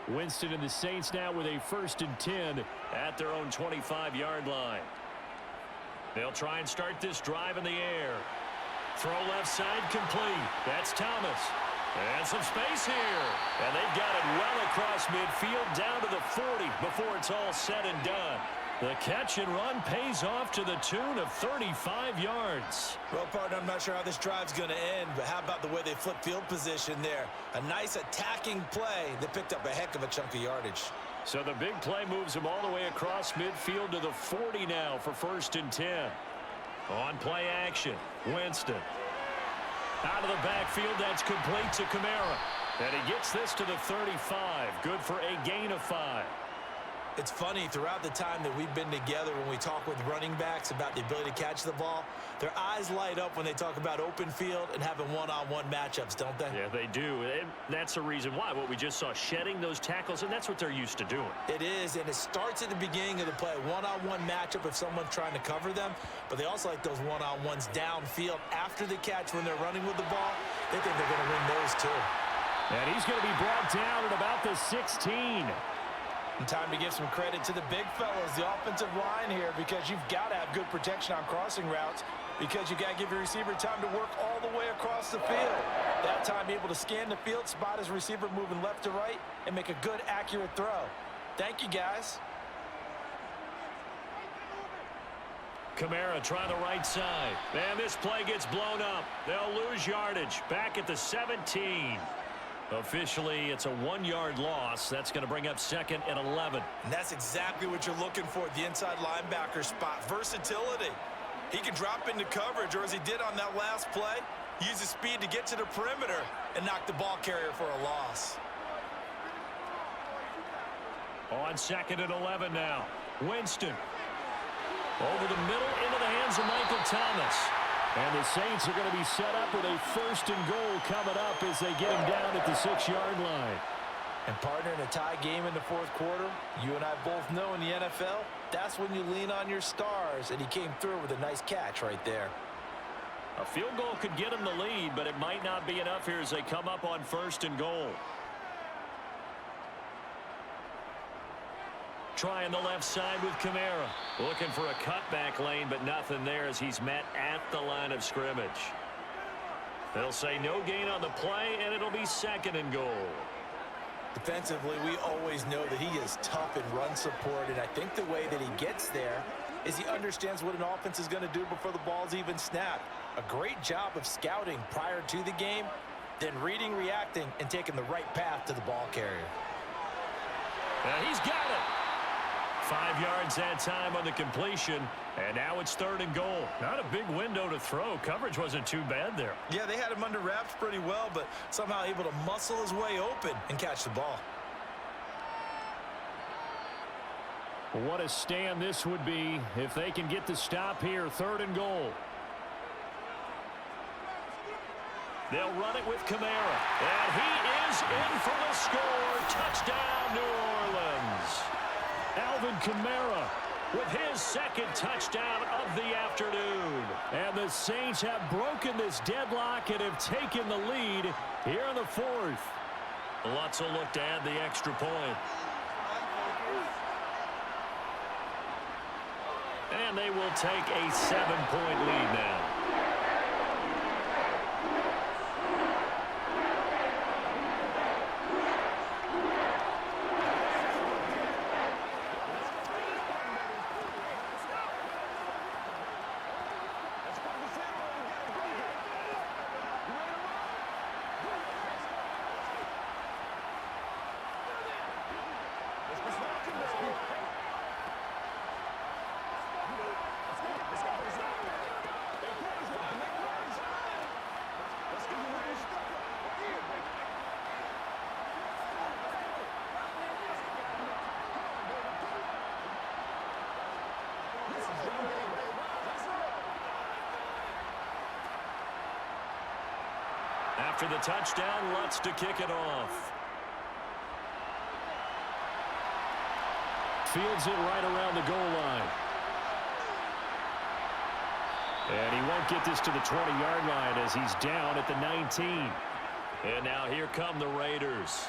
Winston and the Saints now with a 1st and 10 at their own 25-yard line. They'll try and start this drive in the air. Throw left side complete. That's Thomas. And some space here. And they've got it well across midfield down to the 40 before it's all said and done. The catch and run pays off to the tune of 35 yards. Well, partner, I'm not sure how this drive's going to end, but how about the way they flip field position there? A nice attacking play that picked up a heck of a chunk of yardage. So the big play moves them all the way across midfield to the 40 now for 1st and 10. On play action, Winston. Out of the backfield, that's complete to Kamara. And he gets this to the 35. Good for a gain of 5. It's funny, throughout the time that we've been together, when we talk with running backs about the ability to catch the ball, their eyes light up when they talk about open field and having one-on-one matchups, don't they? Yeah, they do. And that's the reason why. What we just saw, shedding those tackles, and that's what they're used to doing. It is, and it starts at the beginning of the play. One-on-one matchup if someone's trying to cover them, but they also like those one-on-ones downfield after the catch when they're running with the ball. They think they're going to win those too. And he's going to be brought down at about the 16. And time to give some credit to the big fellas, the offensive line here, because you've got to have good protection on crossing routes, because you got to give your receiver time to work all the way across the field. That time, be able to scan the field, spot his receiver moving left to right, and make a good, accurate throw. Thank you, guys. Kamara trying the right side. And this play gets blown up. They'll lose yardage. Back at the 17. Officially, it's a 1-yard loss. That's going to bring up 2nd and 11. And that's exactly what you're looking for at the inside linebacker spot. Versatility. He can drop into coverage, or as he did on that last play, use his speed to get to the perimeter and knock the ball carrier for a loss. On 2nd and 11 now. Winston. Over the middle into the hands of Michael Thomas. And the Saints are going to be set up with a 1st and goal coming up as they get him down at the 6-yard line. And partner, in a tie game in the 4th quarter, you and I both know in the NFL, that's when you lean on your stars, and he came through with a nice catch right there. A field goal could get him the lead, but it might not be enough here as they come up on 1st and goal. Trying the left side with Kamara. Looking for a cutback lane, but nothing there as he's met at the line of scrimmage. They'll say no gain on the play, and it'll be 2nd and goal. Defensively, we always know that he is tough in run support, and I think the way that he gets there is he understands what an offense is going to do before the ball's even snapped. A great job of scouting prior to the game, then reading, reacting, and taking the right path to the ball carrier. He's got it. 5 yards that time on the completion, and now it's 3rd and goal. Not a big window to throw. Coverage wasn't too bad there. Yeah, they had him under wraps pretty well, but somehow able to muscle his way open and catch the ball. What a stand this would be if they can get the stop here. 3rd and goal. They'll run it with Kamara. And he is in for the score. Touchdown, New Orleans. Alvin Kamara with his 2nd touchdown of the afternoon. And the Saints have broken this deadlock and have taken the lead here in the 4th. Lutz will look to add the extra point. And they will take a 7-point lead now. After the touchdown, Lutz to kick it off. Fields it right around the goal line. And he won't get this to the 20-yard line as he's down at the 19. And now here come the Raiders.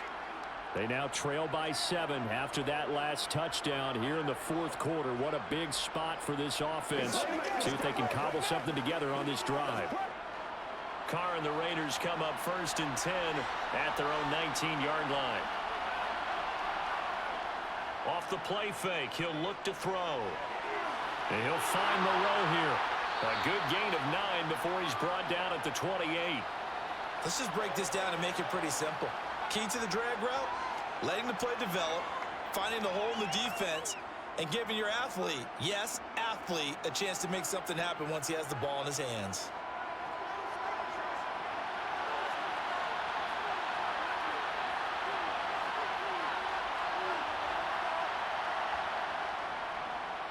They now trail by 7 after that last touchdown here in the 4th quarter. What a big spot for this offense. See if they can cobble something together on this drive. Carr and the Raiders come up 1st and 10 at their own 19-yard line. Off the play fake, he'll look to throw. And he'll find Moreau here. A good gain of 9 before he's brought down at the 28. Let's just break this down and make it pretty simple. Key to the drag route, letting the play develop, finding the hole in the defense, and giving your athlete, yes, athlete, a chance to make something happen once he has the ball in his hands.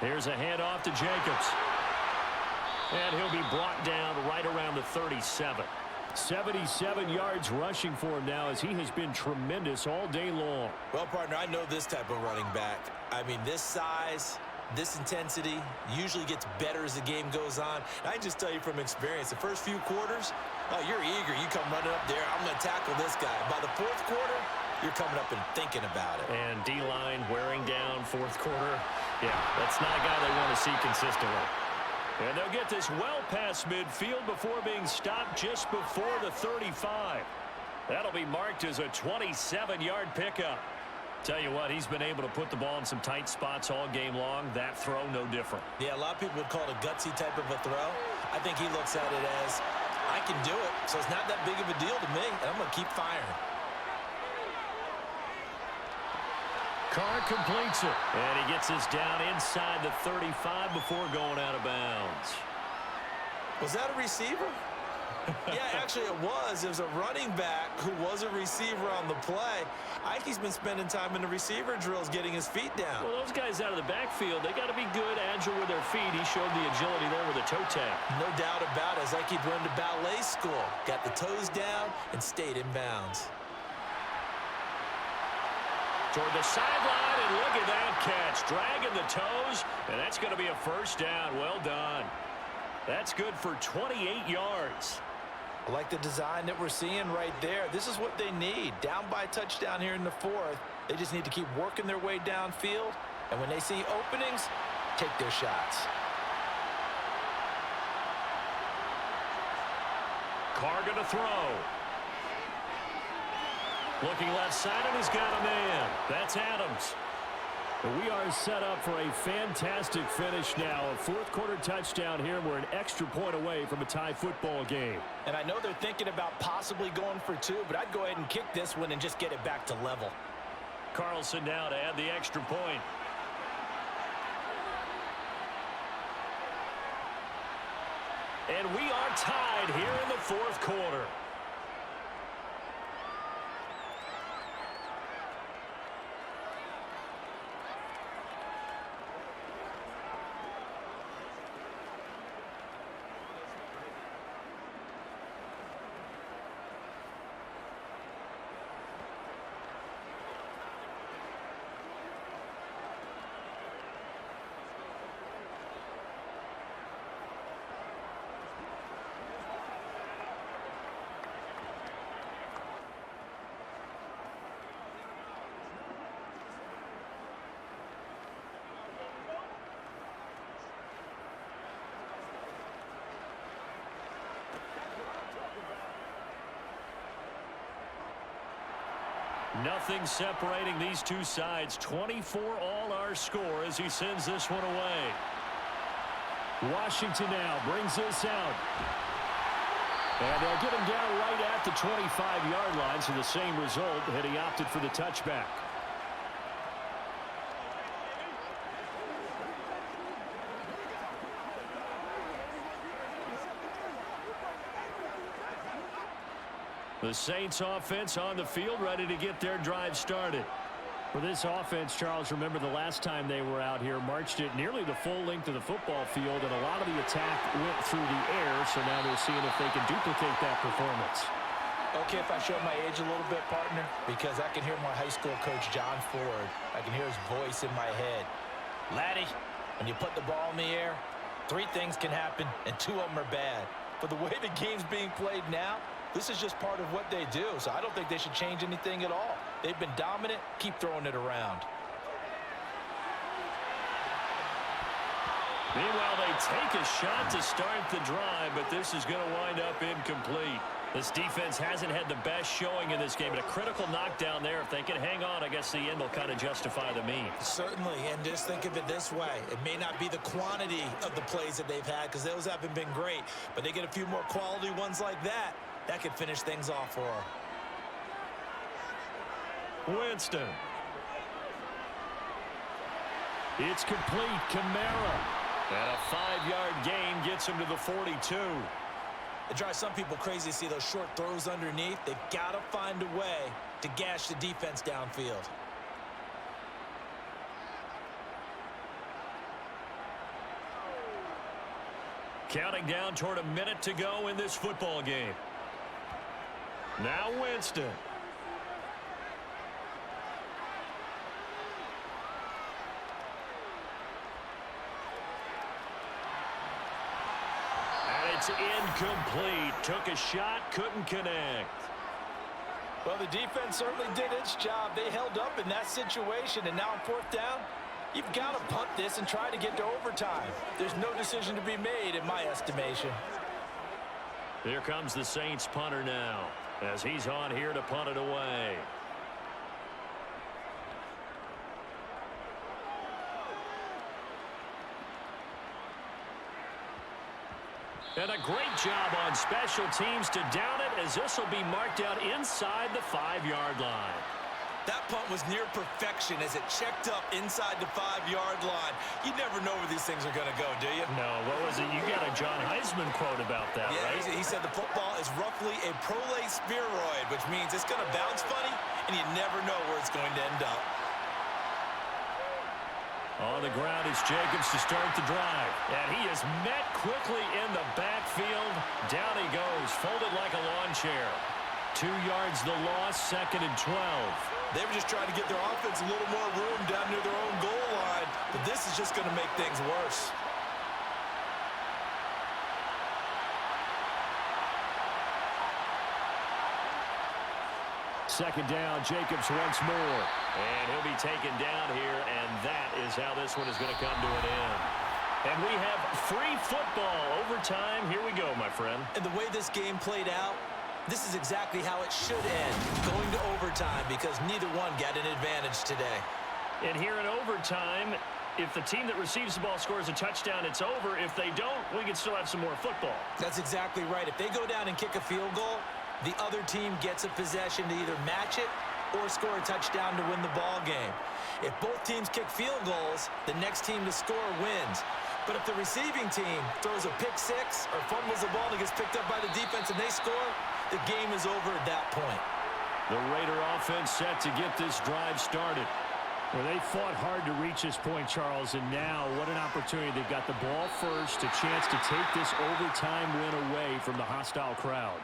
Here's a handoff to Jacobs. And he'll be brought down right around the 37. 77 yards rushing for him now as he has been tremendous all day long. Well, partner, I know this type of running back. I mean, this size, this intensity usually gets better as the game goes on. And I just tell you from experience, the first few quarters, oh, you're eager. You come running up there, I'm going to tackle this guy. By the 4th quarter, you're coming up and thinking about it. And D-line wearing down 4th quarter. Yeah, that's not a guy they want to see consistently. And they'll get this well past midfield before being stopped just before the 35. That'll be marked as a 27-yard pickup. Tell you what, he's been able to put the ball in some tight spots all game long. That throw, no different. Yeah, a lot of people would call it a gutsy type of a throw. I think he looks at it as, I can do it, so it's not that big of a deal to me, and I'm going to keep firing. Carr completes it. And he gets this down inside the 35 before going out of bounds. Was that a receiver? Yeah, actually it was. It was a running back who was a receiver on the play. I think he's been spending time in the receiver drills getting his feet down. Well, those guys out of the backfield, they got to be good, agile with their feet. He showed the agility there with a toe tap. No doubt about it. It's like he'd run to ballet school. Got the toes down and stayed in bounds. Toward the sideline, and look at that catch. Dragging the toes, and that's going to be a 1st down. Well done. That's good for 28 yards. I like the design that we're seeing right there. This is what they need. Down by a touchdown here in the 4th. They just need to keep working their way downfield. And when they see openings, take their shots. Carr going to throw. Looking left side, and he's got a man. That's Adams. We are set up for a fantastic finish now. A fourth-quarter touchdown here. We're an extra point away from a tie football game. And I know they're thinking about possibly going for two, but I'd go ahead and kick this one and just get it back to level. Carlson now to add the extra point. And we are tied here in the fourth quarter. Nothing separating these two sides. 24 all our score as he sends this one away. Washington now brings this out. And they'll get him down right at the 25-yard line, so the same result, and he opted for the touchback. The Saints offense on the field, ready to get their drive started. For this offense, Charles, remember the last time they were out here, marched it nearly the full length of the football field, and a lot of the attack went through the air, so now they're seeing if they can duplicate that performance. Okay, if I show my age a little bit, partner, because I can hear my high school coach, John Ford. I can hear his voice in my head. Laddie, when you put the ball in the air, three things can happen, and two of them are bad. But the way the game's being played now, this is just part of what they do, so I don't think they should change anything at all. They've been dominant. Keep throwing it around. Meanwhile, they take a shot to start the drive, but this is going to wind up incomplete. This defense hasn't had the best showing in this game, but a critical knockdown there. If they can hang on, I guess the end will kind of justify the means. Certainly, and just think of it this way. It may not be the quantity of the plays that they've had, because those haven't been great, but they get a few more quality ones like that. That could finish things off for her. Winston. It's complete. Kamara. And a 5-yard gain gets him to the 42. It drives some people crazy to see those short throws underneath. They've got to find a way to gash the defense downfield. Counting down toward a minute to go in this football game. Now Winston. And it's incomplete. Took a shot, couldn't connect. Well, the defense certainly did its job. They held up in that situation, and now on fourth down, you've got to punt this and try to get to overtime. There's no decision to be made in my estimation. Here comes the Saints punter now, as he's on here to punt it away. And a great job on special teams to down it, as this will be marked out inside the 5-yard line. That punt was near perfection as it checked up inside the 5-yard line. You never know where these things are going to go, do you? No, what was it? You got a John Heisman quote about that, yeah, right? He said the football is roughly a prolate spheroid, which means it's going to bounce funny, and you never know where it's going to end up. On the ground is Jacobs to start the drive. And he is met quickly in the backfield. Down he goes, folded like a lawn chair. 2 yards the loss, 2nd and 12. They were just trying to get their offense a little more room down near their own goal line, but this is just going to make things worse. Second down, Jacobs once more. And he'll be taken down here, and that is how this one is going to come to an end. And we have free football overtime. Here we go, my friend. And the way this game played out, This is exactly how it should end, going to overtime, because neither one got an advantage today. And here in overtime, if the team that receives the ball scores a touchdown, it's over. If they don't, we can still have some more football. That's exactly right. If they go down and kick a field goal, the other team gets a possession to either match it or score a touchdown to win the ball game. If both teams kick field goals, the next team to score wins. But if the receiving team throws a pick six or fumbles the ball and gets picked up by the defense and they score, the game is over at that point. The Raider offense set to get this drive started. Well, they fought hard to reach this point, Charles, and now what an opportunity. They've got the ball first, a chance to take this overtime win away from the hostile crowd.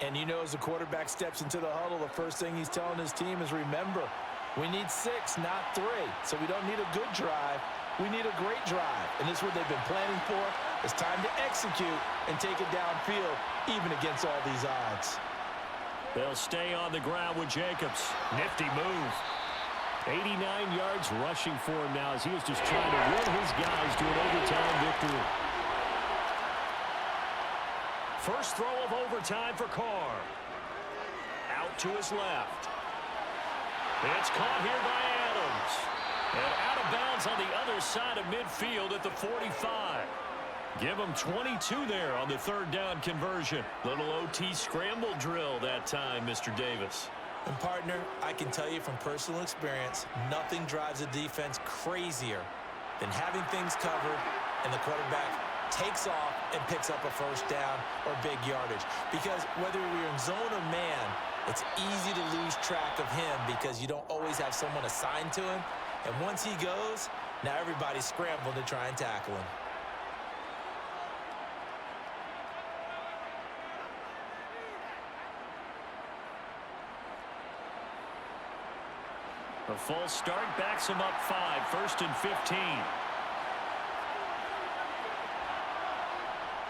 And you know, as the quarterback steps into the huddle, the first thing he's telling his team is, remember, we need 6, not 3. So we don't need a good drive. We need a great drive. And this is what they've been planning for. It's time to execute and take it downfield, even against all these odds. They'll stay on the ground with Jacobs. Nifty move. 89 yards rushing for him now as he was just trying to will his guys to an overtime victory. First throw of overtime for Carr. Out to his left. It's caught here by Adams. And out of bounds on the other side of midfield at the 45. Give him 22 there on the third down conversion. Little OT scramble drill that time, Mr. Davis. And, partner, I can tell you from personal experience, nothing drives a defense crazier than having things covered and the quarterback takes off and picks up a first down or big yardage. Because whether you're in zone or man, it's easy to lose track of him because you don't always have someone assigned to him. And once he goes, now everybody's scrambling to try and tackle him. A false start backs him up 5, 1st and 15.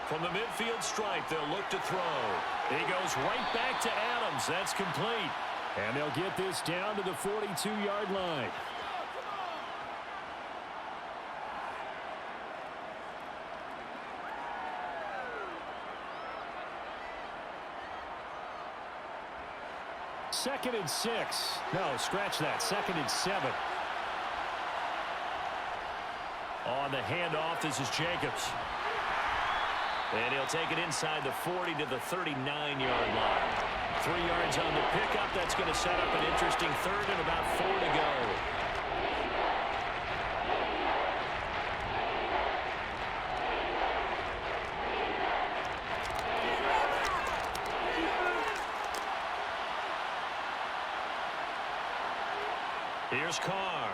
From the midfield stripe, they'll look to throw. He goes right back to Adams. That's complete. And they'll get this down to the 42-yard line. Second and 6. No, scratch that. 2nd and 7. On the handoff, this is Jacobs. And he'll take it inside the 40 to the 39-yard line. 3 yards on the pickup. That's going to set up an interesting third and about 4 to go. Here's Carr.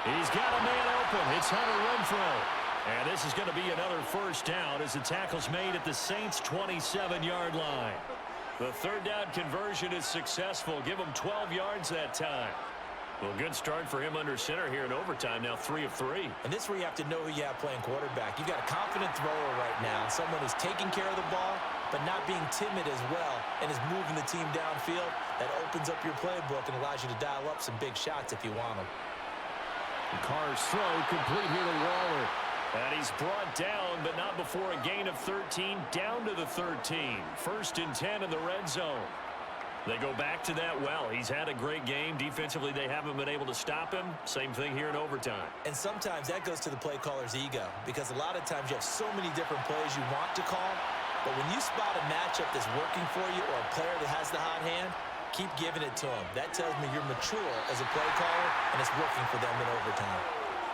He's got a man open. It's Hunter Renfrow. And this is going to be another first down as the tackle's made at the Saints' 27-yard line. The third down conversion is successful. Give him 12 yards that time. Well, good start for him under center here in overtime. Now 3 of 3. And this is where you have to know who you have playing quarterback. You've got a confident thrower right now, someone who's taking care of the ball, but not being timid as well, and is moving the team downfield. That opens up your playbook and allows you to dial up some big shots if you want them. Carr's throw complete here to Waller. And he's brought down, but not before a gain of 13, down to the 13. 1st and 10 in the red zone. They go back to that well. He's had a great game. Defensively, they haven't been able to stop him. Same thing here in overtime. And sometimes that goes to the play caller's ego, because a lot of times you have so many different plays you want to call, but when you spot a matchup that's working for you or a player that has the hot hand, keep giving it to him. That tells me you're mature as a play caller, and it's working for them in overtime.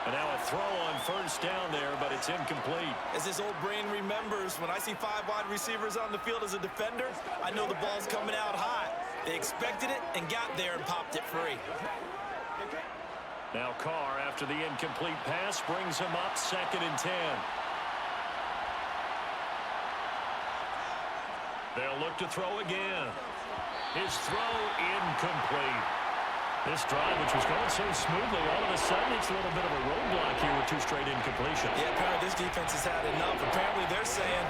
And now a throw on first down there, but it's incomplete. As this old brain remembers, when I see 5 wide receivers on the field as a defender, I know the ball's coming out hot. They expected it and got there and popped it free. Now Carr, after the incomplete pass, brings him up 2nd and 10. They'll look to throw again. His throw incomplete. This drive, which was going so smoothly, all of a sudden it's a little bit of a roadblock here with 2 straight incompletions. Yeah, apparently this defense has had enough. Apparently they're saying,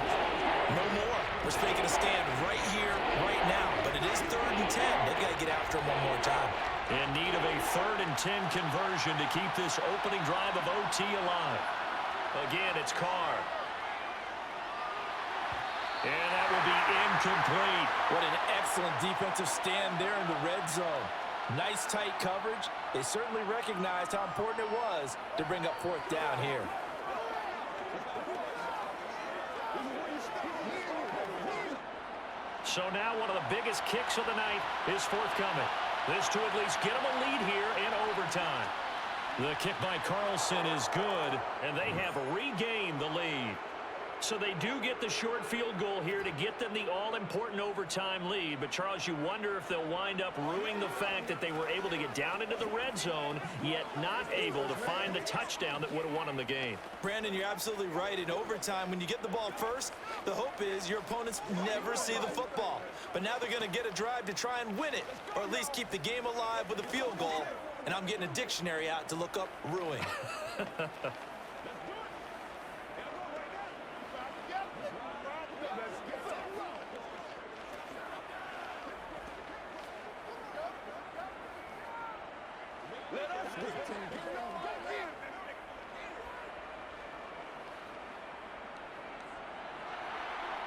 no more. We're making a stand right here, right now. But it is 3rd and 10. They've got to get after him one more time. In need of a 3rd and 10 conversion to keep this opening drive of OT alive. Again, it's Carr. And that will be incomplete. What an excellent defensive stand there in the red zone. Nice tight coverage. They certainly recognized how important it was to bring up fourth down here. So now one of the biggest kicks of the night is forthcoming. This to at least get them a lead here in overtime. The kick by Carlson is good, and they have regained the lead. So they do get the short field goal here to get them the all-important overtime lead. But, Charles, you wonder if they'll wind up ruining the fact that they were able to get down into the red zone, yet not able to find the touchdown that would have won them the game. Brandon, you're absolutely right. In overtime, when you get the ball first, the hope is your opponents never see the football. But now they're going to get a drive to try and win it, or at least keep the game alive with a field goal. And I'm getting a dictionary out to look up ruin.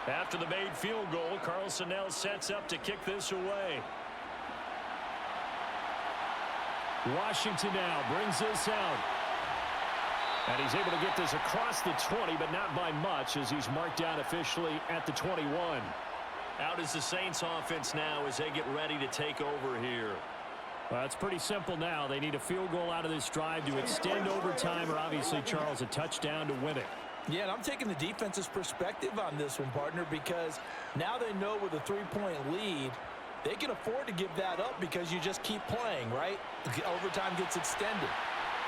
After the made field goal, Carlson now sets up to kick this away. Washington now brings this out. And he's able to get this across the 20, but not by much, as he's marked down officially at the 21. Out is the Saints offense now as they get ready to take over here. Well, it's pretty simple now. They need a field goal out of this drive to extend overtime, or obviously, Charles, a touchdown to win it. Yeah, and I'm taking the defense's perspective on this one, partner, because now they know with a 3-point lead, they can afford to give that up because you just keep playing, right? Overtime gets extended.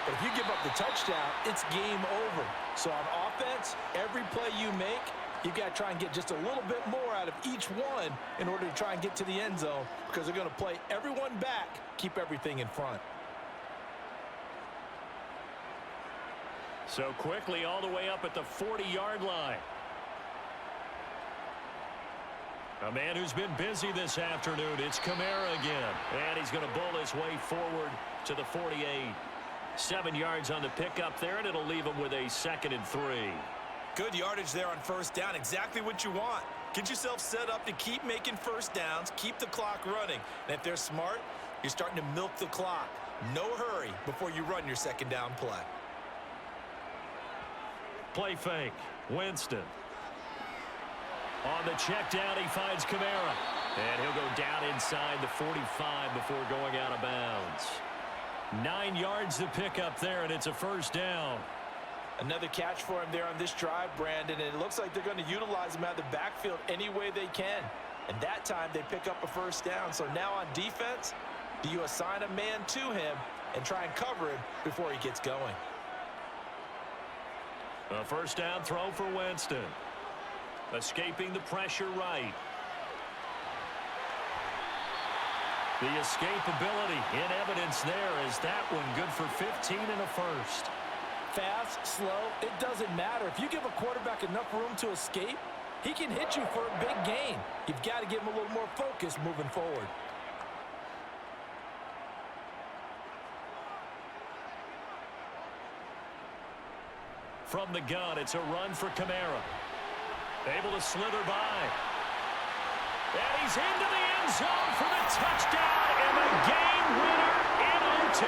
But if you give up the touchdown, it's game over. So on offense, every play you make, you've got to try and get just a little bit more out of each one in order to try and get to the end zone, because they're going to play everyone back, keep everything in front. So quickly all the way up at the 40-yard line. A man who's been busy this afternoon. It's Kamara again. And he's going to bull his way forward to the 48. 7 yards on the pickup there, and it'll leave him with a 2nd and 3. Good yardage there on first down. Exactly what you want. Get yourself set up to keep making first downs, keep the clock running. And if they're smart, you're starting to milk the clock. No hurry before you run your second down play. Play fake. Winston. On the check down, he finds Kamara. And he'll go down inside the 45 before going out of bounds. 9 yards to pick up there, and it's a first down. Another catch for him there on this drive, Brandon, and it looks like they're going to utilize him out of the backfield any way they can. And that time they pick up a first down. So now on defense, do you assign a man to him and try and cover him before he gets going? A first down throw for Winston. Escaping the pressure right. The escapability in evidence there is that one good for 15 and a first. Fast, slow, it doesn't matter. If you give a quarterback enough room to escape, he can hit you for a big gain. You've got to give him a little more focus moving forward. From the gun, it's a run for Kamara. Able to slither by. And he's into the end zone for the touchdown and the game winner in OT.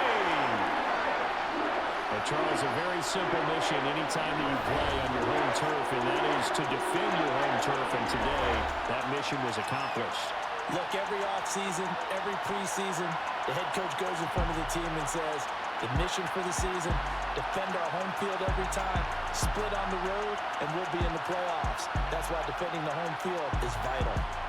Well, Charles, a very simple mission anytime that you play on your home turf, and that is to defend your home turf. And today, that mission was accomplished. Look, every offseason, every preseason, the head coach goes in front of the team and says, the mission for the season, defend our home field every time, split on the road, and we'll be in the playoffs. That's why defending the home field is vital.